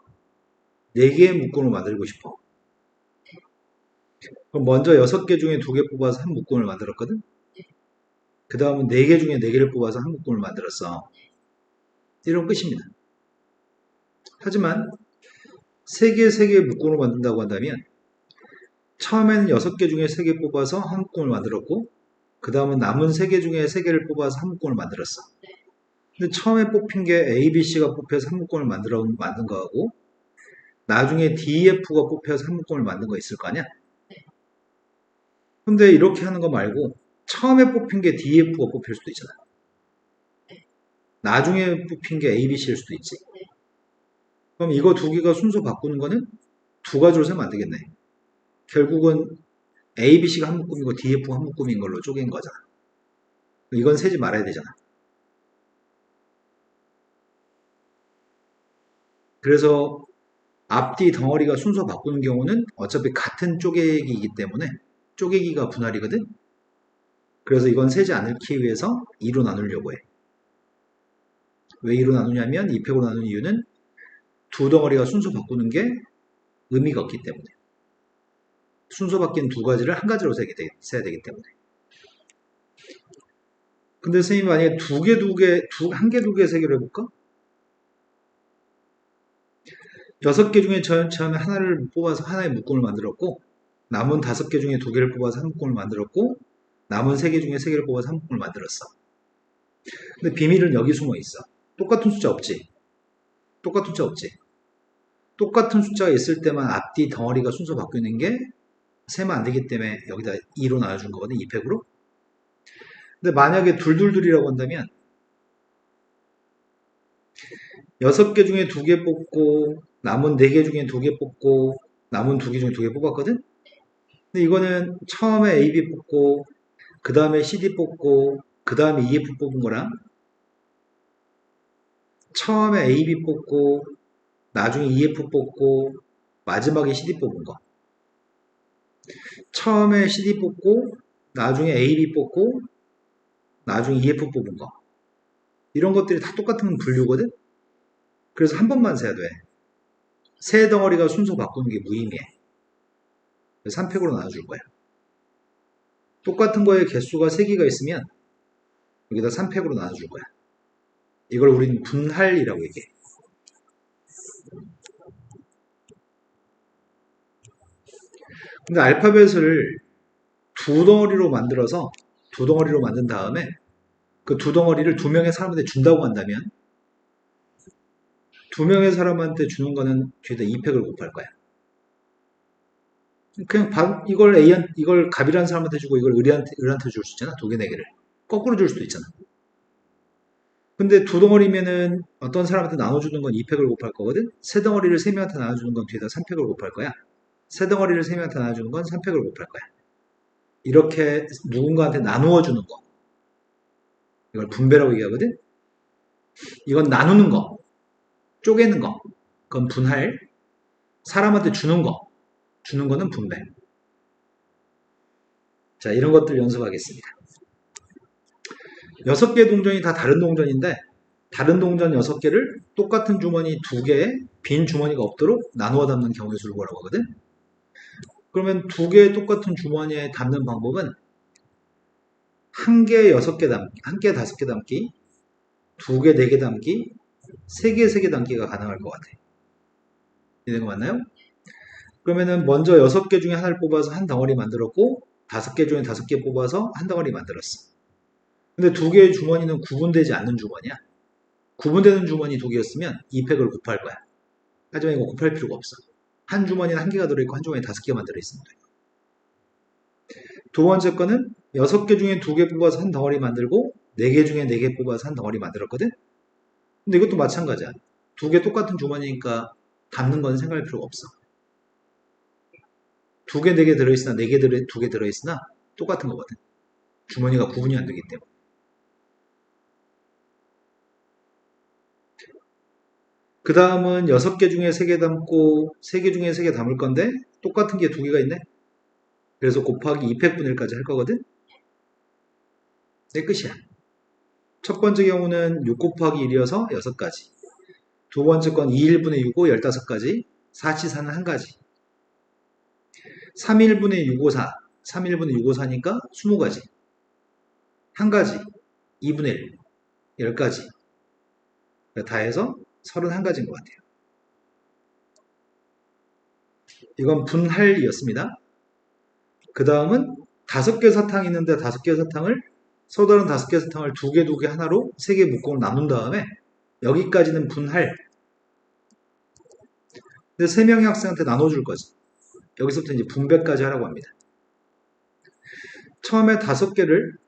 4개의 묶음을 만들고 싶어. 그럼 먼저 6개 중에 2개 뽑아서 한 묶음을 만들었거든. 그 다음은 4개 중에 4개를 뽑아서 한 묶음을 만들었어. 이런 끝입니다. 하지만 3개의 묶음을 만든다고 한다면 처음에는 6개 중에 3개 뽑아서 한 묶음을 만들었고 그 다음은 남은 3개 중에 3개를 뽑아서 한 묶음을 만들었어. 근데 처음에 뽑힌 게 A, B, C가 뽑혀서 한 묶음을 만든 거하고 나중에 D, F가 뽑혀서 한 묶음을 만든 거 있을 거 아니야? 근데 이렇게 하는 거 말고 처음에 뽑힌 게 D, F가 뽑힐 수도 있잖아. 나중에 뽑힌 게 A, B, C일 수도 있지. 그럼 이거 두 개가 순서 바꾸는 거는 두 가지로 세면 안 되겠네. 결국은 A, B, C가 한 묶음이고 D, F가 한 묶음인 걸로 쪼갠 거잖아. 이건 세지 말아야 되잖아. 그래서 앞뒤 덩어리가 순서 바꾸는 경우는 어차피 같은 쪼개기이기 때문에 쪼개기가 분할이거든. 그래서 이건 세지 않기 위해서 2로 나누려고 해. 왜 2로 나누냐면 2팩으로 나누는 이유는 두 덩어리가 순서 바꾸는 게 의미가 없기 때문에. 순서 바뀐 두 가지를 한 가지로 세야 되기 때문에. 근데 선생님이 만약에 한 개, 두 개, 세 개로 해볼까? 6개 중에 처음에 하나를 뽑아서 하나의 묶음을 만들었고, 남은 5개 중에 2개를 뽑아서 한 묶음을 만들었고, 남은 3개 중에 3개를 뽑아서 한 묶음을 만들었어. 근데 비밀은 여기 숨어 있어. 똑같은 숫자 없지? 똑같은 숫자 없지? 똑같은 숫자가 있을 때만 앞뒤 덩어리가 순서 바뀌는 게 세면 안 되기 때문에 여기다 2로 나눠준 거거든, 2팩으로. 근데 만약에 둘둘둘이라고 한다면 6개 중에 2개 뽑고 남은 4개 중에 2개 뽑고 남은 2개 중에 2개 뽑았거든? 근데 이거는 처음에 AB 뽑고 그 다음에 CD 뽑고 그 다음에 EF 뽑은 거랑 처음에 AB 뽑고 나중에 EF 뽑고 마지막에 CD 뽑은 거, 처음에 CD 뽑고 나중에 AB 뽑고 나중에 EF 뽑은 거, 이런 것들이 다 똑같은 분류거든? 그래서 한 번만 세야 돼. 세 덩어리가 순서 바꾸는 게 무의미해. 그래서 3팩으로 나눠줄 거야. 똑같은 거에 개수가 3개가 있으면 여기다 3팩으로 나눠줄 거야. 이걸 우리는 분할이라고 얘기해. 근데 알파벳을 두 덩어리로 만든 다음에 그 두 덩어리를 2명의 사람한테 준다고 한다면 2명의 사람한테 주는 거는 뒤에다 2팩을 곱할 거야. 그냥 이걸 갑이라는 사람한테 주고 이걸 을한테 줄 수 있잖아. 2개, 4개를. 거꾸로 줄 수도 있잖아. 근데 두 덩어리면은 어떤 사람한테 나눠주는 건 2팩을 곱할 거거든? 세 덩어리를 3명한테 나눠주는 건 뒤에다 3팩을 곱할 거야. 세 덩어리를 3명한테 나눠주는 건 3팩을 곱할 거야. 이렇게 누군가한테 나누어 주는 거. 이걸 분배라고 얘기하거든? 이건 나누는 거, 쪼개는 거. 그건 분할. 사람한테 주는 거는 분배. 자, 이런 것들 연습하겠습니다. 6개 동전이 다 다른 동전인데 다른 동전 6개를 똑같은 주머니 2개에 빈 주머니가 없도록 나누어 담는 경우의 수를 구하라고 하거든. 그러면 2개의 똑같은 주머니에 담는 방법은 1개에 6개 담기, 1개에 5개 담기, 2개 4개 담기, 3개 3개 담기가 가능할 것 같아. 이런 거 맞나요? 그러면은 먼저 6개 중에 하나를 뽑아서 한 덩어리 만들었고 5개 중에 5개 뽑아서 한 덩어리 만들었어. 근데 2개의 주머니는 구분되지 않는 주머니야. 구분되는 주머니 2개였으면 2팩을 곱할 거야. 하지만 이거 곱할 필요가 없어. 한 주머니는 1개가 들어있고 한 주머니에 5개만 들어있으면 돼. 두 번째 거는 6개 중에 2개 뽑아서 한 덩어리 만들고 4개 중에 4개 뽑아서 한 덩어리 만들었거든? 근데 이것도 마찬가지야. 2개 똑같은 주머니니까 담는 건 생각할 필요가 없어. 2개, 4개 들어있으나 2개 들어있으나 똑같은 거거든. 주머니가 구분이 안 되기 때문에. 그 다음은 6개 중에 3개 담고 3개 중에 3개 담을 건데 똑같은 게 2개가 있네. 그래서 곱하기 2팩분의 1까지 할 거거든. 네, 끝이야. 첫 번째 경우는 6 곱하기 1이어서 6가지. 두 번째 건 2일분의 6고 15가지. 4치사는 한 가지. 3일분의 654. 3일분의 654니까 20가지. 한 가지, 2분의 1, 10가지. 다 해서 31가지인 것 같아요. 이건 분할이었습니다. 그 다음은 5개 사탕이 있는데 5개 사탕을 서로 다른 5개 사탕을 2개, 2개 하나로 3개 묶어 나눈 다음에 여기까지는 분할. 근데 3명의 학생한테 나눠줄 거지. 여기서부터 이제 분배까지 하라고 합니다. 처음에 5개를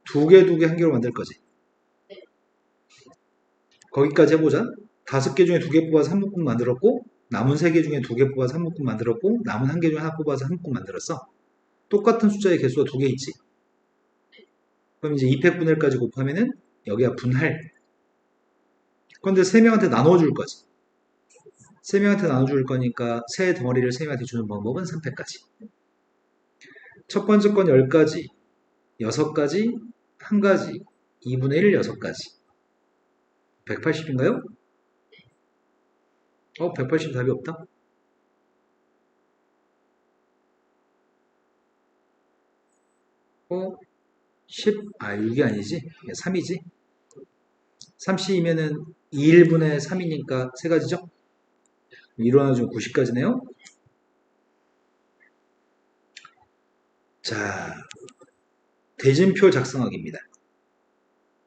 2개, 2개, 1개로 만들 거지. 거기까지 해보자. 5개 중에 2개 뽑아서 한 묶음 만들었고, 남은 3개 중에 2개 뽑아서 한 묶음 만들었고, 남은 1개 중에 하나 뽑아서 한 묶음 만들었어. 똑같은 숫자의 개수가 2개 있지. 그럼 이제 200분의 1까지 곱하면은 여기가 분할. 그런데 3명한테 나눠줄 거지. 3명한테 나눠줄 거니까 세 덩어리를 3명한테 주는 방법은 3패까지. 첫 번째 건 10가지, 6가지, 1가지, 2분의 1, 6가지. 180인가요? 180 답이 없다? 10, 6이 아니지? 3이지? 30이면은 2일분의 3이니까 3가지죠? 1로 나누면 90까지네요. 자, 대진표 작성하기입니다.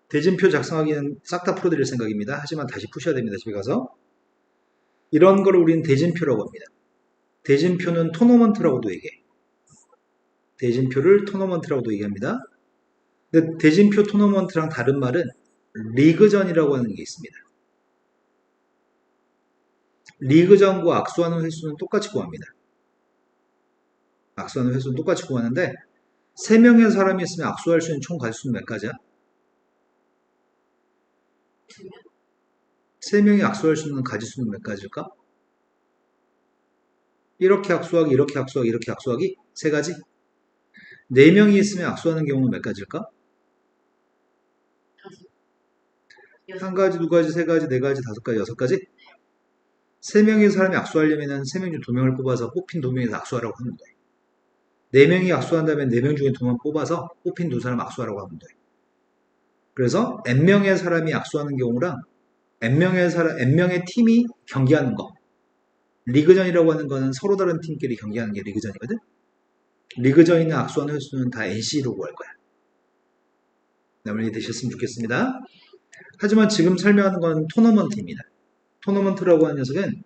대진표 작성하기는 싹 다 풀어드릴 생각입니다. 하지만 다시 푸셔야 됩니다. 집에 가서. 이런 걸 우리는 대진표라고 합니다. 대진표는 토너먼트라고도 얘기해. 대진표를 토너먼트라고도 얘기합니다. 근데 대진표 토너먼트랑 다른 말은 리그전이라고 하는 게 있습니다. 리그전과 악수하는 횟수는 똑같이 구합니다. 악수하는 횟수는 똑같이 구하는데 3명의 사람이 있으면 악수할 수 있는 총 가지수는 몇 가지야? 3명이 악수할 수 있는 가지수는 몇 가지일까? 이렇게 악수하기, 이렇게 악수하기, 이렇게 악수하기 3가지? 4명이 있으면 악수하는 경우는 몇 가지일까? 1가지, 2가지, 3가지, 4가지, 5가지, 6가지? 3명의 사람이 악수하려면 3명 중 2명을 뽑아서 뽑힌 2명에서 악수하라고 하면 돼. 4명이 악수한다면 4명 중에 2명 뽑아서 뽑힌 2사람 악수하라고 하면 돼. 그래서 n명의 사람이 악수하는 경우랑 n명의 팀이 경기하는 거. 리그전이라고 하는 거는 서로 다른 팀끼리 경기하는 게 리그전이거든. 리그전이나 악수하는 횟수는 다 NC로 구할 거야. 여러분이 되셨으면 좋겠습니다. 하지만 지금 설명하는 건 토너먼트입니다. 토너먼트라고 하는 녀석은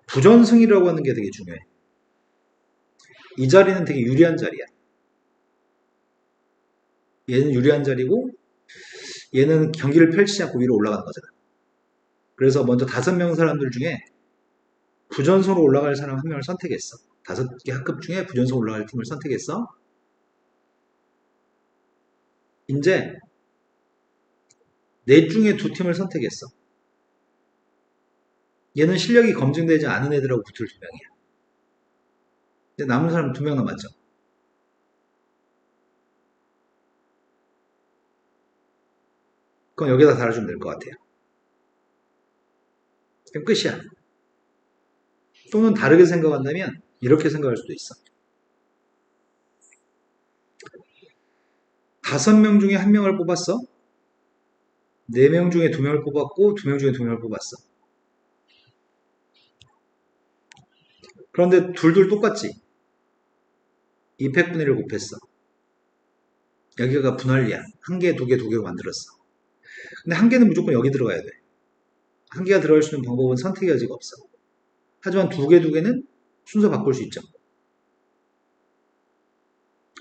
부전승이라고 하는 게 되게 중요해. 이 자리는 되게 유리한 자리야. 얘는 유리한 자리고 얘는 경기를 펼치지 않고 위로 올라가는 거잖아. 그래서 먼저 5명 사람들 중에 부전승으로 올라갈 사람 한 명을 선택했어. 5개 학급 중에 부전승 올라갈 팀을 선택했어. 이제 넷 중에 2팀을 선택했어. 얘는 실력이 검증되지 않은 애들하고 붙을 2명이야. 이제 남은 사람 2명 남았죠. 그럼 여기다 달아주면 될 것 같아요. 그럼 끝이야. 또는 다르게 생각한다면 이렇게 생각할 수도 있어. 5명 중에 1명을 뽑았어. 4명 중에 2명을 뽑았고 2명 중에 2명을 뽑았어. 그런데 둘 똑같지? 200분의 1을 곱했어. 여기가 분할이야. 1개, 2개, 2개로 만들었어. 근데 1개는 무조건 여기 들어가야 돼. 1개가 들어갈 수 있는 방법은 선택의 여지가 없어. 하지만 2개, 2개는 순서 바꿀 수 있죠.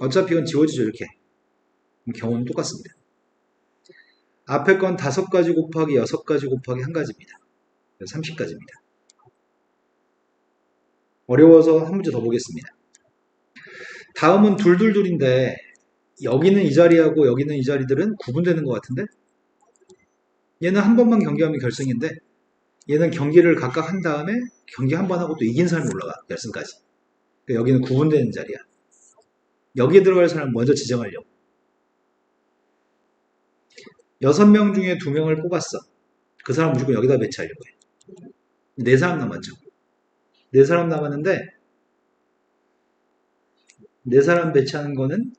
어차피 이건 지워지죠, 이렇게. 경우는 똑같습니다. 앞에 건 5가지 곱하기 6가지 곱하기 1가지입니다. 30가지입니다. 어려워서 한 문제 더 보겠습니다. 다음은 둘인데 여기는 이 자리하고 여기는 이 자리들은 구분되는 것 같은데 얘는 한 번만 경기하면 결승인데 얘는 경기를 각각 한 다음에 경기 한 번 하고 또 이긴 사람이 올라가 결승까지. 그러니까 여기는 구분되는 자리야. 여기에 들어갈 사람 먼저 지정하려고. 6명 중에 2명을 뽑았어. 그 사람 무조건 여기다 배치하려고 해. 4사람 남았죠. 4사람 남았는데 4사람 배치하는 거는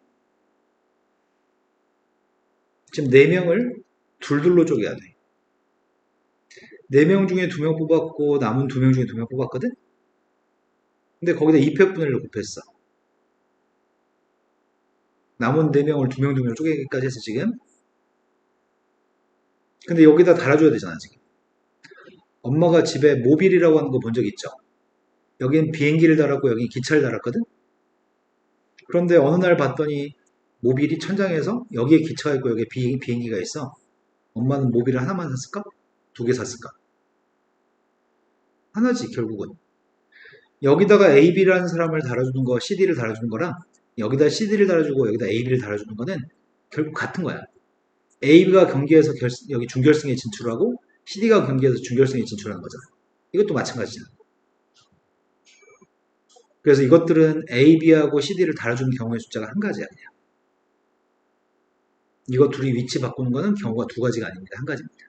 지금 4명을 둘둘로 쪼개야 돼. 4명 중에 2명 뽑았고 남은 2명 중에 2명 뽑았거든? 근데 거기다 2팩분을 곱했어. 남은 4명을 2명 2명 쪼개기까지 해서 지금. 근데 여기다 달아줘야 되잖아, 지금. 엄마가 집에 모빌이라고 하는 거 본 적 있죠? 여긴 비행기를 달았고 여긴 기차를 달았거든? 그런데 어느 날 봤더니 모빌이 천장에서 여기에 기차가 있고 여기에 비행기가 있어. 엄마는 모빌을 하나만 샀을까? 2개 샀을까? 하나지, 결국은. 여기다가 AB라는 사람을 달아주는 거, CD를 달아주는 거랑 여기다 CD를 달아주고 여기다 AB를 달아주는 거는 결국 같은 거야. AB가 경기에서 여기 준결승에 진출하고 CD가 경기에서 준결승에 진출하는 거잖아. 이것도 마찬가지잖아. 그래서 이것들은 AB하고 CD를 달아주는 경우의 숫자가 한 가지야, 그냥. 이거 둘이 위치 바꾸는 거는 경우가 2가지가 아닙니다. 한 가지입니다.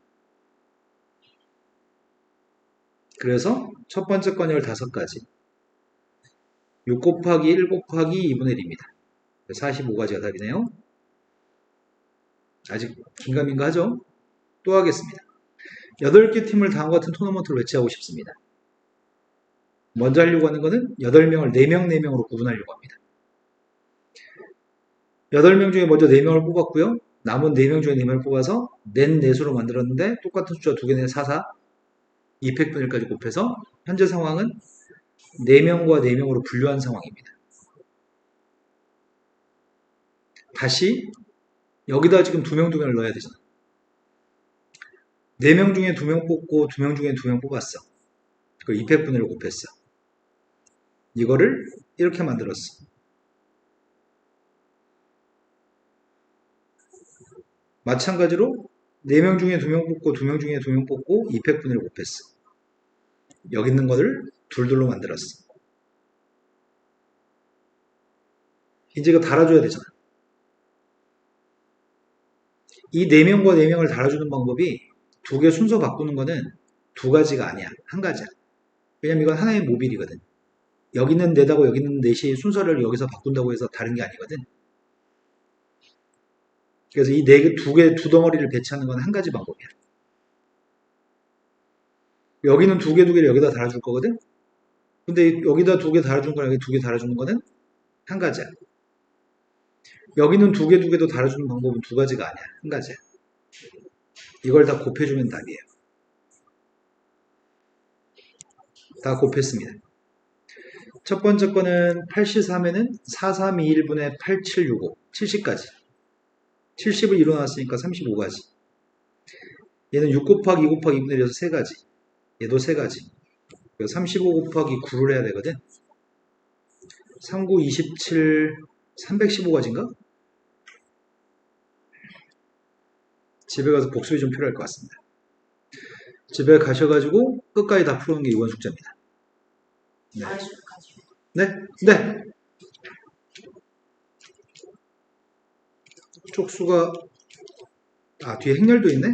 그래서 첫 번째 건 15가지. 6 곱하기 1 곱하기 2분의 1입니다. 45가지가 답이네요. 아직 긴가민가 하죠? 또 하겠습니다. 8개 팀을 다음과 같은 토너먼트를 배치하고 싶습니다. 먼저 하려고 하는 거는 8명을 4명, 4명으로 구분하려고 합니다. 8명 중에 먼저 4명을 뽑았고요. 남은 4명 중에 4명을 뽑아서 낸 내수로 만들었는데 똑같은 숫자 2개 내 4, 4, 2팩분의 1까지 곱해서 현재 상황은 4명과 4명으로 분류한 상황입니다. 다시 여기다 지금 2명, 2명을 넣어야 되잖아. 4명 중에 2명 뽑고 2명 중에 2명 뽑았어. 그걸 2팩분의 1을 곱했어. 이거를 이렇게 만들었어. 마찬가지로 4명 중에 2명 뽑고 2명 중에 2명 뽑고 2팩분의 1을 곱했어. 여기 있는 거를 둘둘로 만들었어. 이제 이거 달아줘야 되잖아. 이 4명과 4명을 달아주는 방법이 2개 순서 바꾸는 거는 2가지가 아니야. 한 가지야. 왜냐면 이건 하나의 모빌이거든. 여기는 넷하고 여기는 넷이 순서를 여기서 바꾼다고 해서 다른 게 아니거든. 그래서 이 2 덩어리를 배치하는 건 한 가지 방법이야. 여기는 2개를 여기다 달아줄 거거든. 근데 여기다 2개 달아주는 거랑 여기 2개 달아주는 거는 한 가지야. 여기는 2개도 달아주는 방법은 2가지가 아니야. 한 가지야. 이걸 다 곱해주면 답이에요. 다 곱했습니다. 첫 번째 거는 83에는 4321분의 8765, 70까지. 70을 일어났으니까 35가지. 얘는 6 곱하기 2 곱하기 2분의 1에서 3가지. 얘도 3가지. 35 곱하기 9를 해야 되거든. 39, 27, 315가지인가? 집에 가서 복습이 좀 필요할 것 같습니다. 집에 가셔가지고 끝까지 다 푸는 게 이번 숙제입니다. 네. 네? 네. 촉수가 뒤에 행렬도 있네?